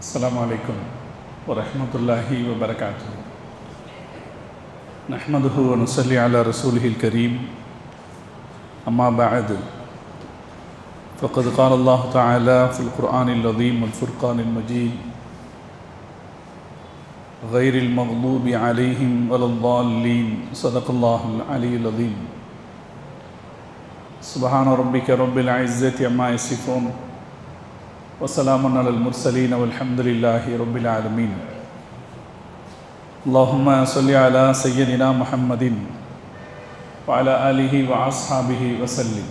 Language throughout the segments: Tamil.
السلام عليكم ورحمة الله وبركاته. نحمده ونصلي على رسوله الكريم. أما بعد فقد قال الله تعالى في القرآن العظيم والفرقان المجيد غير المغضوب عليهم ولا الضالين. صدق الله العلي العظيم. سبحان ربك رب العزة عما يصفون وسلام على المرسلين والحمد لله رب العالمين. اللهم صل على سيدنا محمد وعلى آله وأصحابه وسلم.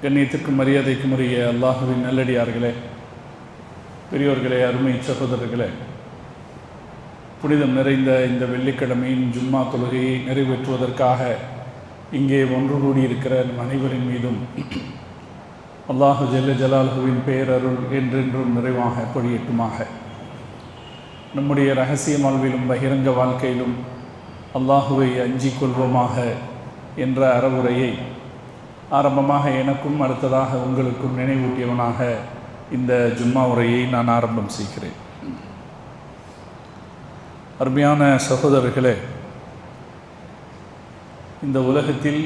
கண்ணியத்திற்கும் மரியாதைக்கும் உரிய அல்லாஹுவின் நல்லடியார்களே, பெரியோர்களே, அருமை சகோதரர்களே, புனிதம் நிறைந்த இந்த வெள்ளிக்கிழமையின் ஜும்மா தொழுகையை நிறைவேற்றுவதற்காக இங்கே ஒன்று கூடியிருக்கிற நம் அனைவரின் மீதும் அல்லாஹு ஜல்ல ஜலாலுவின் பேரருள் என்றென்றும் நிறைவாக பொழியட்டுமாக. நம்முடைய இரகசிய வாழ்விலும் பகிரங்க வாழ்க்கையிலும் அல்லாஹுவை அஞ்சிக் கொள்வோமாக என்ற அறவுரையை ஆரம்பமாக எனக்கும் அடுத்ததாக உங்களுக்கும் நினைவூட்டியவனாக இந்த ஜும்மா உரையை நான் ஆரம்பம் செய்கிறேன். அருமையான சகோதரர்களே, இந்த உலகத்தில்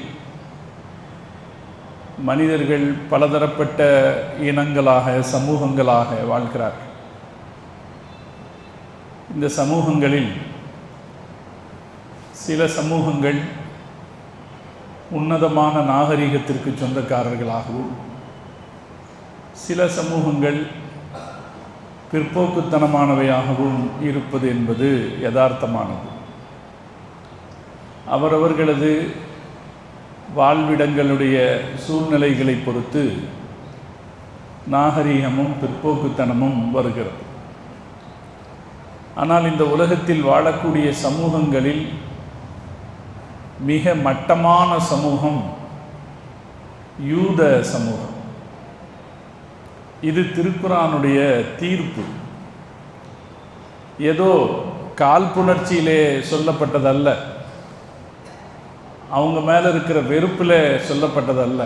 மனிதர்கள் பலதரப்பட்ட இனங்களாக சமூகங்களாக வாழ்கிறார்கள். இந்த சமூகங்களில் சில சமூகங்கள் உன்னதமான நாகரிகத்திற்கு சொந்தக்காரர்களாகவும், சில சமூகங்கள் பிற்போக்குத்தனமானவையாகவும் இருப்பது என்பது யதார்த்தமானது. அவரவர்களது வாழ்விடங்களுடைய சூழ்நிலைகளை பொறுத்து நாகரீகமும் பிற்போக்குத்தனமும் வருகிறது. ஆனால் இந்த உலகத்தில் வாழக்கூடிய சமூகங்களில் மிக மட்டமான சமூகம் யூத சமூகம். இது திருக்குர்ஆனுடைய தீர்ப்பு. ஏதோ காழ்ப்புணர்ச்சியிலே சொல்லப்பட்டதல்ல, அவங்க மேலே இருக்கிற வெறுப்பில் சொல்லப்பட்டதல்ல.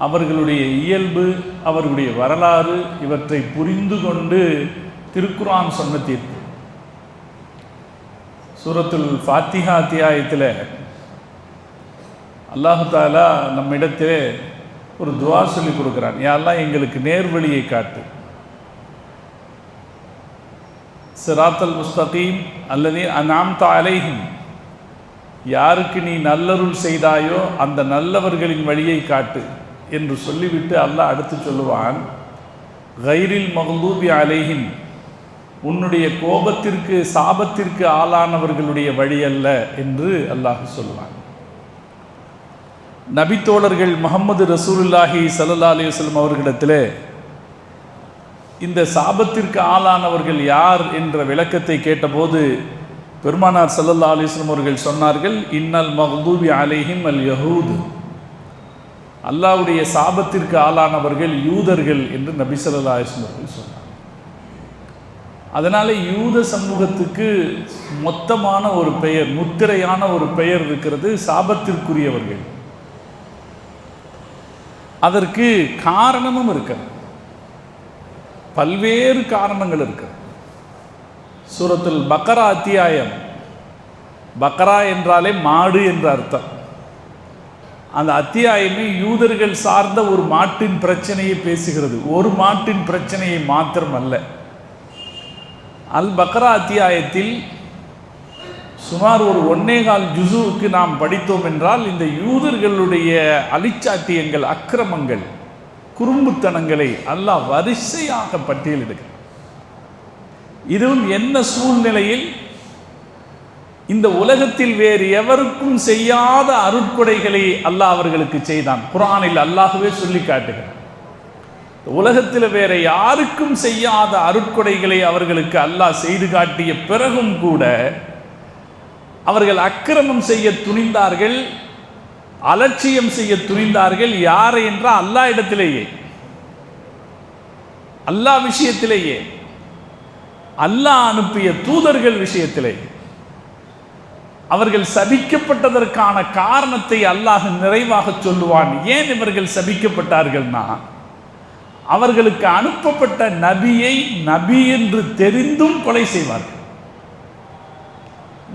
அவர்களுடைய இயல்பு, அவர்களுடைய வரலாறு, இவற்றை புரிந்து கொண்டு திருக்குர்ஆன் சொன்ன தீர்ப்பு. சூரத்துல் ஃபாத்திஹா அத்தியாயத்தில் அல்லாஹு தஆலா நம்மிடத்திலே ஒரு துஆ சொல்லி கொடுக்குறான். யா அல்லாஹ், எங்களுக்கு நேர்வழியை காட்டு. சிராத்தல் முஸ்தகீம் அல்லதீன அன்அம்த அலைஹிம், யாருக்கு நீ நல்லருள் செய்தாயோ அந்த நல்லவர்களின் வழியை காட்டு என்று சொல்லிவிட்டு அல்லாஹ் அடுத்து சொல்லுவான், கைரில் மக்லூபி அலைஹிம், உன்னுடைய கோபத்திற்கு சாபத்திற்கு ஆளானவர்களுடைய வழி அல்ல என்று அல்லாஹ் சொல்லுவான். நபித்தோழர்கள் முஹம்மது ரசூலுல்லாஹி ஸல்லல்லாஹு அலைஹி வஸல்லம் அவர்களிடத்திலே இந்த சாபத்திற்கு ஆளானவர்கள் யார் என்ற விளக்கத்தை கேட்டபோது பெருமானார் ஸல்லல்லாஹு அலைஹி வஸல்லம் அவர்கள் சொன்னார்கள், இன்னல் மக்தூபி அலைஹிம் அல் யஹூத், அல்லாஹ்வுடைய சாபத்திற்கு ஆளானவர்கள் யூதர்கள் என்று நபி ஸல்லல்லாஹு அலைஹி வஸல்லம் அவர்கள் சொன்னார். அதனால் யூத சமூகத்துக்கு மொத்தமான ஒரு பெயர், முத்திரையான ஒரு பெயர் இருக்கிறது, சாபத்திற்குரியவர்கள். அதற்கு காரணமும் இருக்கிறது, பல்வேறு காரணங்கள் இருக்கிறது. சூரத்துல் பக்ரா அத்தியாயம், பக்ரா என்றாலே மாடு என்ற அர்த்தம். அந்த அத்தியாயமே யூதர்கள் சார்ந்த ஒரு மாட்டின் பிரச்சனையை பேசுகிறது. ஒரு மாட்டின் பிரச்சனையை மாத்திரம் அல்ல. அல் பக்ரா அத்தியாயத்தில் சுமார் ஒரு 1.25 ஜுசுவுக்கு நாம் படித்தோம் என்றால் இந்த யூதர்களுடைய அழிச்சாட்டியங்கள், அக்கிரமங்கள், குறும்புத்தனங்களை அல்லாஹ் வரிசையாக பட்டியலிடுகிறார். இதுவும் என்ன சூழ்நிலையில் இந்த உலகத்தில் வேறு எவருக்கும் செய்யாத அருட்கொடைகளை அல்லாஹ் அவர்களுக்கு செய்தான். குர்ஆனில் அல்லாஹ்வே சொல்லி காட்டுகிறார். உலகத்தில் வேற யாருக்கும் செய்யாத அருட்கொடைகளை அவர்களுக்கு அல்லாஹ் செய்து காட்டிய பிறகும் கூட அவர்கள் அக்கிரமம் செய்ய துணிந்தார்கள், அலட்சியம் செய்ய துணிந்தார்கள். யாரை என்றால் அல்லாஹ் இடத்திலேயே, அல்லாஹ் விஷயத்திலேயே, அல்லாஹ் அனுப்பிய தூதர்கள் விஷயத்திலே அவர்கள் சபிக்கப்பட்டதற்கான காரணத்தை அல்லாஹ் நிறைவாக சொல்லுவான். ஏன் இவர்கள் சபிக்கப்பட்டார்கள்னா, அவர்களுக்கு அனுப்பப்பட்ட நபியை நபி என்று தெரிந்தும் கொலை செய்வார்கள்.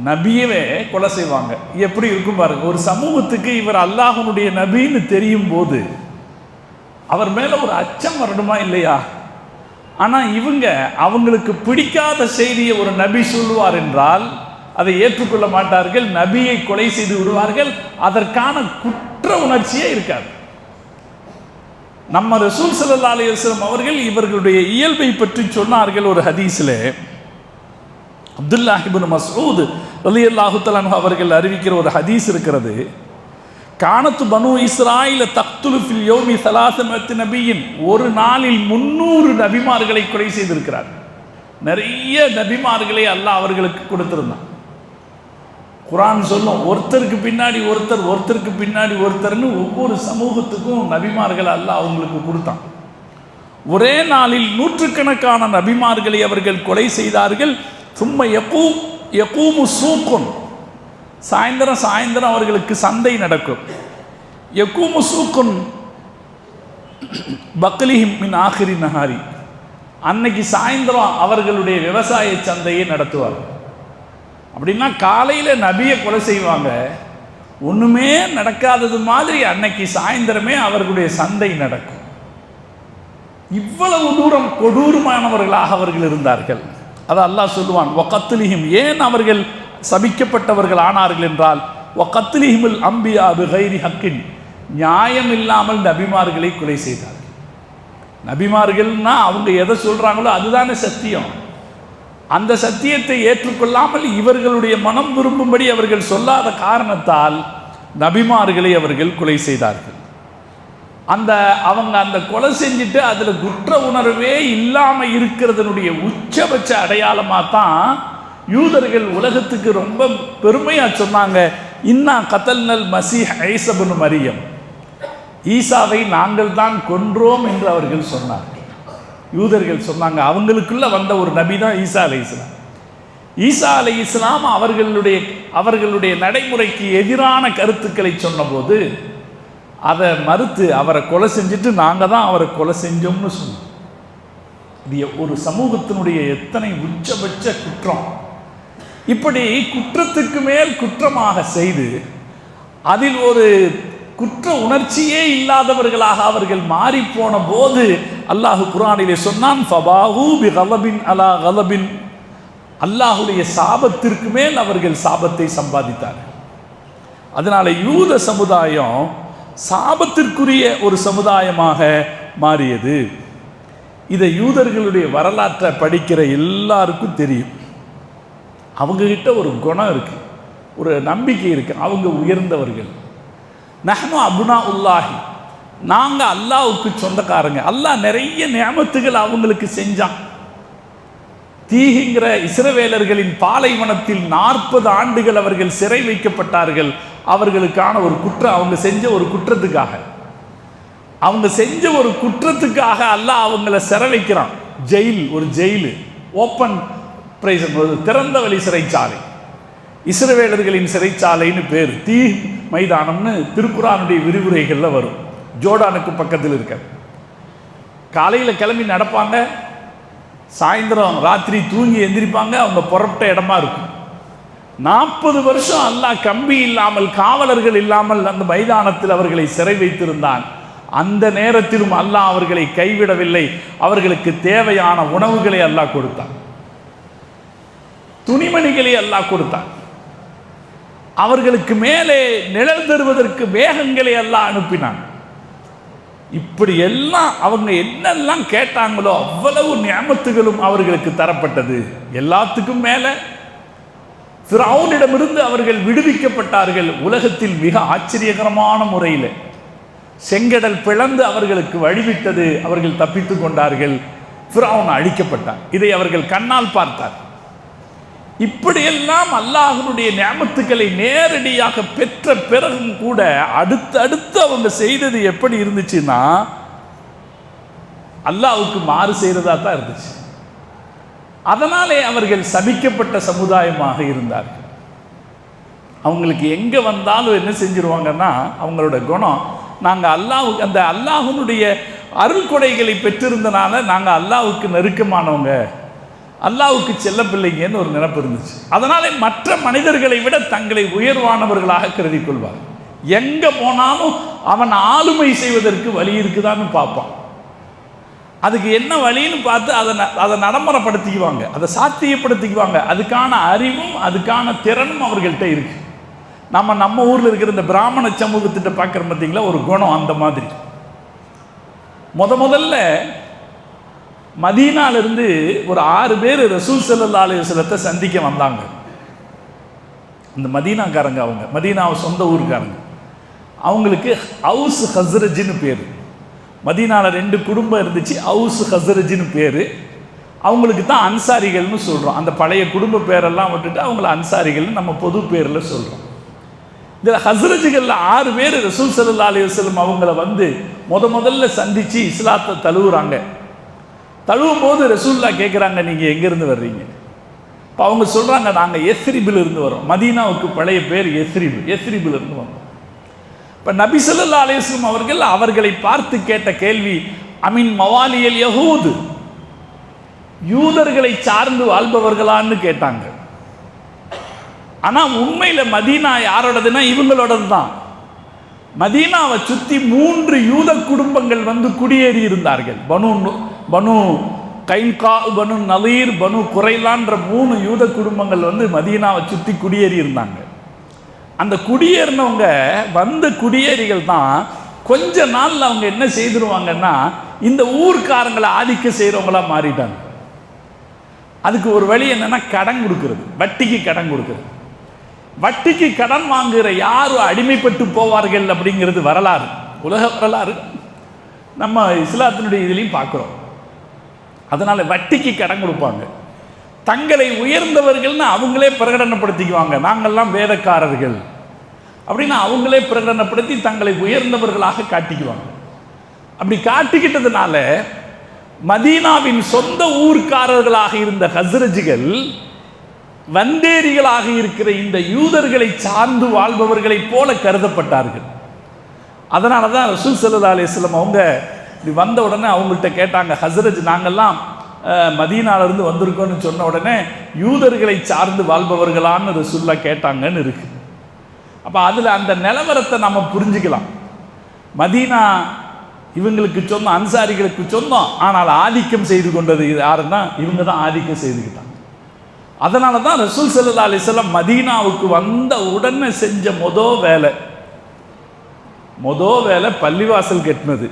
நபியவே கொலை செய்வாங்க. எப்படி இருக்கும் பாருங்க. ஒரு சமூகத்துக்கு இவர் அல்லாஹ்வுடைய நபின்னு தெரியும் போது அவர் மேல ஒரு அச்சம் வரணுமா இல்லையா? ஆனா இவங்க அவங்களுக்கு பிடிக்காத செய்தியை ஒரு நபி சொல்லுவார் என்றால் அதை ஏற்றுக்கொள்ள மாட்டார்கள், நபியை கொலை செய்து விடுவார்கள். அதற்கான குற்ற உணர்ச்சியே இருக்காது. நம்ம ரசூல் ஸல்லல்லாஹு அலைஹி வஸல்லம் அவர்கள் இவர்களுடைய இயல்பை பற்றி சொன்னார்கள். ஒரு ஹதீஸிலே அப்துல்லாஹ் இப்னு மஸ்ஊத் ரலியல்லாஹு தஆலா அன்ஹு அவர்கள் அறிவிக்கிற ஒரு ஹதீஸ் இருக்கிறது. கானத்து பனு இஸ்ராயில் தக்துலு ஃபில் யௌமி 300 நபியின், ஒரு நாளில் 300 நபிமார்களை கொலை செய்திருக்கிறார். நிறைய நபிமார்களை அல்லாஹ் அவர்களுக்கு கொடுத்திருந்தான். குர்ஆன் சொல்லும், ஒருத்தருக்கு பின்னாடி ஒருத்தர், ஒருத்தருக்கு பின்னாடி ஒருத்தர்னு ஒவ்வொரு சமூகத்துக்கும் நபிமார்கள் அல்லாஹ் அவங்களுக்கு கொடுத்தான். ஒரே நாளில் நூற்றுக்கணக்கான நபிமார்களை அவர்கள் கொலை செய்தார்கள். சும்மா யகூமு சூக்குன், சாயந்தரம் சாயந்தரம் அவர்களுக்கு சந்தை நடக்கும். யகூமு சூக்குன் பக்லிஹிம் மின் ஆஹிரி நஹாரி, அன்னைக்கு சாயந்தரம் அவர்களுடைய விவசாய சந்தையை நடத்துவார்கள். அப்படின்னா காலையில் நபியை கொலை செய்வாங்க, ஒன்றுமே நடக்காதது மாதிரி அன்னைக்கு சாயந்தரமே அவர்களுடைய சந்தை நடக்கும். இவ்வளவு தூரம் கொடூரமானவர்களாக அவர்கள் இருந்தார்கள். அதை அல்லாஹ் சொல்லுவான், வகத்லிஹிம், ஏன் அவர்கள் சபிக்கப்பட்டவர்கள் ஆனார்கள் என்றால் வகத்லிஹிமுல் அம்பியா பிகைரி ஹக்கின், நியாயம் இல்லாமல் நபிமார்களை கொலை செய்தார்கள். நபிமார்கள்னா அவங்க எதை சொல்றாங்களோ அதுதானே சத்தியம். அந்த சத்தியத்தை ஏற்றுக்கொள்ளாமல் இவர்களுடைய மனம் விரும்பும்படி அவர்கள் சொல்லாத காரணத்தால் நபிமார்களை அவர்கள் கொலை செய்தார்கள். அவங்க அந்த கொலை செஞ்சுட்டு அதில் குற்ற உணர்வே இல்லாமல் இருக்கிறதனுடைய உச்சபட்ச அடையாளமாக தான் யூதர்கள் உலகத்துக்கு ரொம்ப பெருமையாக சொன்னாங்க, இன்னா கத்தல்னல் மசீஹ் ஈஸா இப்னு மரியம், ஈசாவை நாங்கள் தான் கொன்றோம் என்று அவர்கள் சொன்னார்கள். யூதர்கள் சொன்னாங்க, அவங்களுக்குள்ள வந்த ஒரு நபி தான் ஈசா அலைஹிஸ்ஸலாம். ஈசா அலைஹிஸ்ஸலாம் அவர்களுடைய நடைமுறைக்கு எதிரான கருத்துக்களை சொன்னபோது அதை மறுத்து அவரை கொலை செஞ்சுட்டு நாங்கள் தான் அவரை கொலை செஞ்சோம்னு சொன்னோம். இது ஒரு சமூகத்தினுடைய எத்தனை உச்சபட்ச குற்றம். இப்படி குற்றத்துக்கு மேல் குற்றமாக செய்து அதில் ஒரு குற்ற உணர்ச்சியே இல்லாதவர்களாக அவர்கள் மாறி போன போது அல்லாஹ் குர்ஆனிலே சொன்னான், ஃபபாஹு பிகலபின் அலா கலபின், அல்லாஹுடைய சாபத்திற்கு மேல் அவர்கள் சாபத்தை சம்பாதித்தார்கள். அதனால யூத சமுதாயம் சாபத்திற்குரிய ஒரு சமுதாயமாக மாறியது. இதை யூதர்களுடைய வரலாற்றை படிக்கிற எல்லாருக்கும் தெரியும். அவங்ககிட்ட ஒரு குணம் இருக்கு, ஒரு நம்பிக்கை இருக்கு, அவங்க உயர்ந்தவர்கள். நஹ்னு அப்னா உல்லாஹி, நாங்கள் அல்லாஹ்வுக்கு சொந்தக்காரங்க. அல்லாஹ் நிறைய நியமத்துகள் அவங்களுக்கு செஞ்சான். தீஹிங்கிற இஸ்ரவேலர்களின் பாலைவனத்தில் 40 ஆண்டுகள் அவர்கள் சிறை வைக்கப்பட்டார்கள். அவர்களுக்கான ஒரு குற்றம், அவங்க செஞ்ச ஒரு குற்றத்துக்காக அல்லாஹ் அவங்கள சிறை வைக்கிறான். ஒரு ஜெயிலு, ஓப்பன் பிரைசன், திறந்த வழி சிறைச்சாலை, இஸ்ரவேலர்களின் சிறைச்சாலைன்னு பேர். தீ மைதானம்னு திருக்குர்ஆனுடைய விரிவுரைகளில் வரும். ஜோர்டானுக்கு பக்கத்தில் இருக்க. காலையில் கிளம்பி நடப்பாங்க, சாயந்தரம் ராத்திரி தூங்கி எந்திரிப்பாங்க. அவங்க புறப்பட்ட இடமா இருக்கும். 40 வருஷம் அல்லாஹ் கம்பி இல்லாமல், காவலர்கள் இல்லாமல் அந்த மைதானத்தில் அவர்களை சிறை வைத்திருந்தான். அந்த நேரத்திலும் அல்லாஹ் அவர்களை கைவிடவில்லை. அவர்களுக்கு தேவையான உணவுகளை அல்லாஹ் கொடுத்தான், துணிமணிகளை அல்லாஹ் கொடுத்தான். அவர்களுக்கு மேலே நிழல் தருவதற்கு மேகங்களை அல்லாஹ் அனுப்பினான். இப்படி எல்லாம் அவங்க என்னெல்லாம் கேட்டாங்களோ அவ்வளவு நியமத்துகளும் அவர்களுக்கு தரப்பட்டது. எல்லாத்துக்கும் மேலே ஃபிரௌனிடமிருந்து அவர்கள் விடுவிக்கப்பட்டார்கள். உலகத்தில் மிக ஆச்சரியகரமான முறையில் செங்கடல் பிளந்து அவர்களுக்கு வழிவிட்டது. அவர்கள் தப்பித்து கொண்டார்கள். ஃபிரௌன் அழிக்கப்பட்டார். இதை அவர்கள் கண்ணால் பார்த்தார். இப்படியெல்லாம் அல்லாஹ்வுடைய நியமத்துக்களை நேரடியாக பெற்ற பிறகும் கூட அடுத்து அவங்க செய்தது எப்படி இருந்துச்சுன்னா அல்லாஹ்வுக்கு மாறு செய்கிறதா தான் இருந்துச்சு. அதனாலே அவர்கள் சபிக்கப்பட்ட சமுதாயமாக இருந்தார்கள். அவங்களுக்கு எங்கே வந்தாலும் என்ன செஞ்சிருவாங்கன்னா, அவங்களோட குணம், நாங்கள் அல்லாஹ்வுடைய அருள் கொடைகளை பெற்றிருந்தனால நாங்கள் அல்லாஹ்வுக்கு நெருக்கமானவங்க, அல்லாஹ்வுக்கு செல்ல பிள்ளைங்கன்னு ஒரு நினைப்பு இருந்துச்சு. அதனாலே மற்ற மனிதர்களை விட தங்களை உயர்வானவர்களாக கருதி கொள்வார். எங்கே போனாலும் அவன் ஆளுமை செய்வதற்கு வழி இருக்குதான்னு பார்ப்பான். அதுக்கு என்ன வழின்னு பார்த்து அதை நடைமுறைப்படுத்திக்குவாங்க, அதை சாத்தியப்படுத்திக்குவாங்க. அதுக்கான அறிவும் அதுக்கான திறனும் அவர்கள்ட்ட இருக்கு. நம்ம ஊரில் இருக்கிற இந்த பிராமண சமூகத்திட்ட பார்க்குற பார்த்தீங்களா ஒரு குணம் அந்த மாதிரி. முதல்ல மதீனாலிருந்து ஒரு 6 பேர் ரசூல் ஸல்லல்லாஹு அலைஹி வஸல்லத்தை சந்திக்க வந்தாங்க. இந்த மதீனாக்காரங்க, அவங்க மதீனாவை சொந்த ஊருக்காரங்க. அவங்களுக்கு அவுஸ் ஹஸ்ரஜின்னு பேர். மதீனாவில் 2 குடும்பம் இருந்துச்சு, அவுஸ் ஹஸ்ரஜின்னு பேர். அவங்களுக்கு தான் அன்சாரிகள்னு சொல்கிறோம். அந்த பழைய குடும்ப பேரெல்லாம் விட்டுட்டு அவங்கள அன்சாரிகள்னு நம்ம பொது பேரில் சொல்கிறோம். இதில் ஹஸ்ரஜுகளில் 6 பேர் ரசூல் ஸல்லல்லாஹு அலைஹி வஸல்லம் அவங்கள வந்து முதல்ல சந்தித்து இஸ்லாத்தை தழுவுறாங்க. தழுவும் போது ரசூல்லா கேட்குறாங்க, நீங்கள் எங்கேருந்து வர்றீங்க? இப்போ அவங்க சொல்கிறாங்க, நாங்கள் எஸ்ரிபிலிருந்து வரோம். மதீனாவுக்கு பழைய பேர் எஸ்ரிபிலிருந்து வரோம். இப்போ நபி ஸல்லல்லாஹு அலைஹி வஸல்லம் அவர்கள் அவர்களை பார்த்து கேட்ட கேள்வி, அமின் மவாலியல் யஹூத், யூதர்களை சார்ந்து வாழ்பவர்களான்னு கேட்டாங்க. ஆனால் உண்மையில் மதீனா யாரோடதுன்னா இவங்களோடது தான். மதீனாவை சுற்றி 3 யூத குடும்பங்கள் வந்து குடியேறி இருந்தார்கள். பனு கைன்கா, பனு நலீர், பனு குரைலான்ற 3 யூத குடும்பங்கள் வந்து மதீனாவை சுற்றி குடியேறி இருந்தாங்க. அந்த குடியேறினவங்க வந்த குடியேறிகள் தான் கொஞ்ச நாளில் அவங்க என்ன செய்திருவாங்கன்னா இந்த ஊர்க்காரங்களை ஆதிக்க செய்கிறவங்களா மாறிட்டாங்க. அதுக்கு ஒரு வழி என்னன்னா கடன் கொடுக்கறது, வட்டிக்கு கடன் கொடுக்கறது. வட்டிக்கு கடன் வாங்குகிற யாரும் அடிமைப்பட்டு போவார்கள் அப்படிங்கிறது வரலாறு, உலக வரலாறு. நம்ம இஸ்லாத்தினுடைய இதுலையும் பார்க்குறோம். அதனால வட்டிக்கு கடன் கொடுப்பாங்க. தங்களை உயர்ந்தவர்கள்னு அவங்களே பிரகடனப்படுத்திக்குவாங்க. நாங்கள்லாம் வேதக்காரர்கள் அப்படின்னு அவங்களே பிரகடனப்படுத்தி தங்களை உயர்ந்தவர்களாக காட்டிக்குவாங்க. அப்படி காட்டிக்கிட்டதுனால மதீனாவின் சொந்த ஊர்க்காரர்களாக இருந்த ஹஸ்ரஜுகள் வந்தேரிகளாக இருக்கிற இந்த யூதர்களை சார்ந்து வாழ்பவர்களைப் போல கருதப்பட்டார்கள். அதனால தான் ரசூல் ஸல்லல்லாஹு அலைஹி வஸல்லம் அவங்க இப்படி வந்த உடனே அவங்கள்ட்ட கேட்டாங்க, ஹஸ்ரஜ் நாங்கள்லாம் மதீனாவிலிருந்து வந்திருக்கோன்னு சொன்ன உடனே யூதர்களை சார்ந்து வாழ்பவர்களான்னு ரசூல்லா கேட்டாங்கன்னு இருக்கு. அப்போ அதில் அந்த நிலவரத்தை நம்ம புரிஞ்சுக்கலாம். மதீனா இவங்களுக்கு சொந்தம், அன்சாரிகளுக்கு சொந்தம். ஆனால் ஆதிக்கம் செய்து கொண்டது யாருன்னா இவங்க தான் ஆதிக்கம் செய்துக்கிட்டாங்க. அதனால தான் ரசூல் ஸல்லல்லாஹு அலைஹி வஸல்லம் மதீனாவுக்கு வந்த உடனே செஞ்ச மொதல் வேலை பள்ளிவாசல் கட்டினது.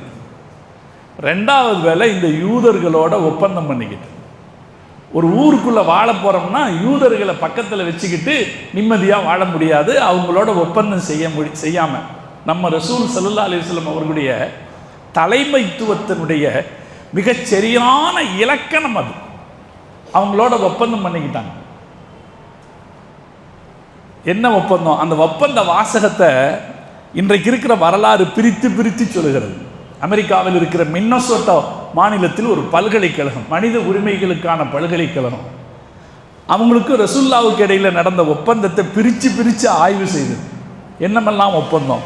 2வது வேலை இந்த யூதர்களோட ஒப்பந்தம் பண்ணிக்கிட்டு. ஒரு ஊருக்குள்ளே வாழ போகிறோம்னா யூதர்களை பக்கத்தில் வச்சுக்கிட்டு நிம்மதியாக வாழ முடியாது. அவங்களோட ஒப்பந்தம் செய்யாமல் நம்ம ரசூல் ஸல்லல்லாஹு அலைஹி வஸல்லம் அவர்களுடைய தலைமைத்துவத்தினுடைய மிகச்சரியான இலக்கணம் அது. அவங்களோட ஒப்பந்தம் பண்ணிக்கிட்டாங்க. என்ன ஒப்பந்தம்? அந்த ஒப்பந்த வாசகத்தை இன்றைக்கு இருக்கிற வரலாறு பிரித்து சொல்லுகிறது. அமெரிக்காவில் இருக்கிற மின்னசோட்டா மாநிலத்தில் ஒரு பல்கலைக்கழகம், மனித உரிமைகளுக்கான பல்கலைக்கழகம், அவங்களுக்கு ரசூலுல்லாஹ்வுக்கு இடையில் நடந்த ஒப்பந்தத்தை பிரித்து ஆய்வு செய்தது. என்னமெல்லாம் ஒப்பந்தம்?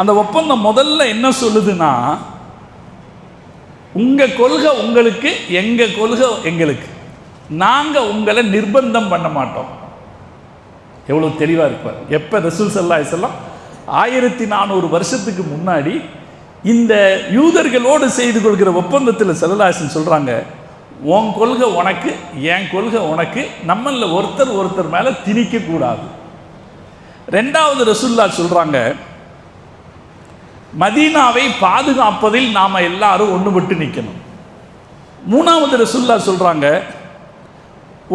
அந்த ஒப்பந்தம் முதல்ல என்ன சொல்லுதுன்னா, உங்கள் கொள்கை உங்களுக்கு, எங்கள் கொள்கை எங்களுக்கு, நாங்கள் உங்களை நிர்பந்தம் பண்ண மாட்டோம். எவ்வளோ தெளிவாக இருப்பார். எப்போ ரசூல் ஸல்லல்லாஹு அலைஹி வஸல்லம் 1400 வருஷத்துக்கு முன்னாடி இந்த யூதர்களோடு செய்து கொள்கிற ஒப்பந்தத்தில் ஸல்லல்லாஹு அலைஹி வஸல்லம் சொல்கிறாங்க, உன் கொள்கை உனக்கு, என் கொள்கை உனக்கு, நம்மளில் ஒருத்தர் மேலே திணிக்கக்கூடாது. 2வது ரசூலுல்லாஹ் சொல்கிறாங்க, மதீனாவை பாதுகாப்பதில் நாம் எல்லாரும் ஒன்றுபட்டு நிற்கணும். 3வது ரசூலுல்லாஹ் சொல்கிறாங்க,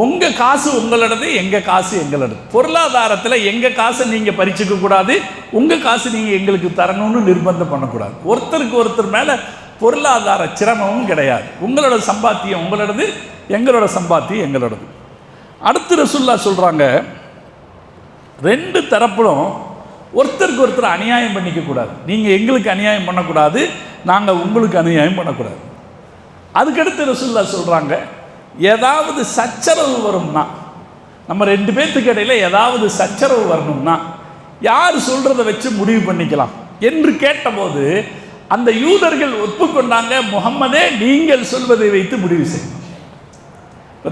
உங்கள் காசு உங்களோடது, எங்கள் காசு எங்களோடது. பொருளாதாரத்தில் எங்கள் காசை நீங்கள் பறிச்சுக்க கூடாது, உங்கள் காசு நீங்கள் எங்களுக்கு தரணும்னு நிர்பந்தம் பண்ணக்கூடாது. ஒருத்தருக்கு ஒருத்தர் மேலே பொருளாதார சிரமமும் கிடையாது. உங்களோட சம்பாத்தியம் உங்களோடது, எங்களோட சம்பாத்தியம் எங்களோடது. அடுத்து ரசூலுல்லாஹ் சொல்கிறாங்க, 2 தரப்பிலும் ஒருத்தருக்கு ஒருத்தர் அநியாயம் பண்ணிக்கக்கூடாது. நீங்கள் எங்களுக்கு அநியாயம் பண்ணக்கூடாது, நாங்கள் உங்களுக்கு அநியாயம் பண்ணக்கூடாது. அதுக்கடுத்து ரசூலுல்லாஹ் சொல்கிறாங்க, ஏதாவது சச்சரவு வரும்னா, நம்ம 2 பேர்த்துக்கு இடையில் ஏதாவது சச்சரவு வரணும்னா யார் சொல்கிறத வச்சு முடிவு பண்ணிக்கலாம் என்று கேட்டபோது அந்த யூதர்கள் ஒப்புக்கொண்டாங்க, முகம்மதே நீங்கள் சொல்வதை வைத்து முடிவு செய்யலாம்,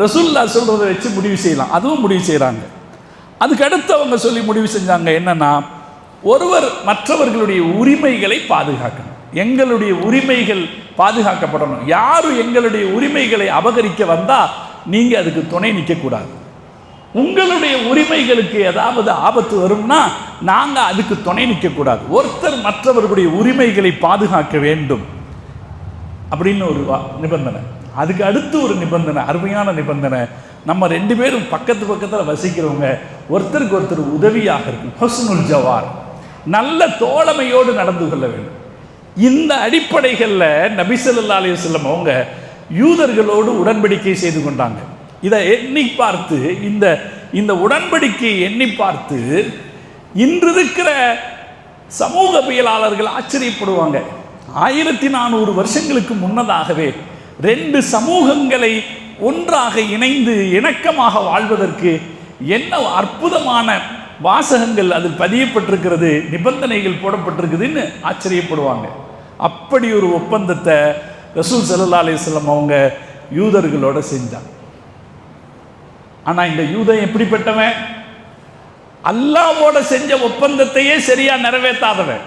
ரசூலுல்லாஹ் சொல்றதை வச்சு முடிவு செய்யலாம். அதுவும் முடிவு செய்கிறாங்க. அதுக்கு அடுத்து அவங்க சொல்லி முடிவு செஞ்சாங்க என்னன்னா, ஒருவர் மற்றவர்களுடைய உரிமைகளை பாதுகாக்கணும், எங்களுடைய உரிமைகள் பாதுகாக்கப்படணும். யாரும் எங்களுடைய உரிமைகளை அபகரிக்க வந்தா நீங்க அதுக்கு துணை நிற்கக்கூடாது. உங்களுடைய உரிமைகளுக்கு ஏதாவது ஆபத்து வரும்னா நாங்க அதுக்கு துணை நிற்கக்கூடாது. ஒருத்தர் மற்றவர்களுடைய உரிமைகளை பாதுகாக்க வேண்டும் அப்படின்னு ஒரு நிபந்தனை. அதுக்கு அடுத்து ஒரு நிபந்தனை, அருமையான நிபந்தனை, நம்ம ரெண்டு பேரும் பக்கத்து பக்கத்தில் வசிக்கிறவங்க ஒருத்தருக்கு ஒருத்தர் உதவியாக இருக்கும். ஹுஸ்னுல் ஜவார், நல்ல தோழமையோடு நடந்து கொள்ள வேண்டும். இந்த அடிப்படைகளில் நபி ஸல்லல்லாஹு அலைஹி வஸல்லம் அவங்க யூதர்களோடு உடன்படிக்கை செய்து கொண்டாங்க. இதை எண்ணி பார்த்து, இந்த உடன்படிக்கையை எண்ணி பார்த்து இன்று இருக்கிற சமூகவியலாளர்கள் ஆச்சரியப்படுவாங்க. 1400 வருஷங்களுக்கு முன்னதாகவே ரெண்டு சமூகங்களை ஒன்றாக இணைந்து இணக்கமாக வாழ்வதற்கு என்ன அற்புதமான வாசகங்கள் அதில் பதியப்பட்டிருக்கிறது, நிபந்தனைகள் போடப்பட்டிருக்குதுன்னு ஆச்சரியப்படுவாங்க. அப்படி ஒரு ஒப்பந்தத்தை ரசூல் ஸல்லல்லாஹு அலைஹி வஸல்லம் அவங்க யூதர்களோட செஞ்சாங்க. ஆனால் இந்த யூதன் எப்படிப்பட்டவன்? அல்லாஹ்வோட செஞ்ச ஒப்பந்தத்தையே சரியா நிறைவேற்றாதவன்,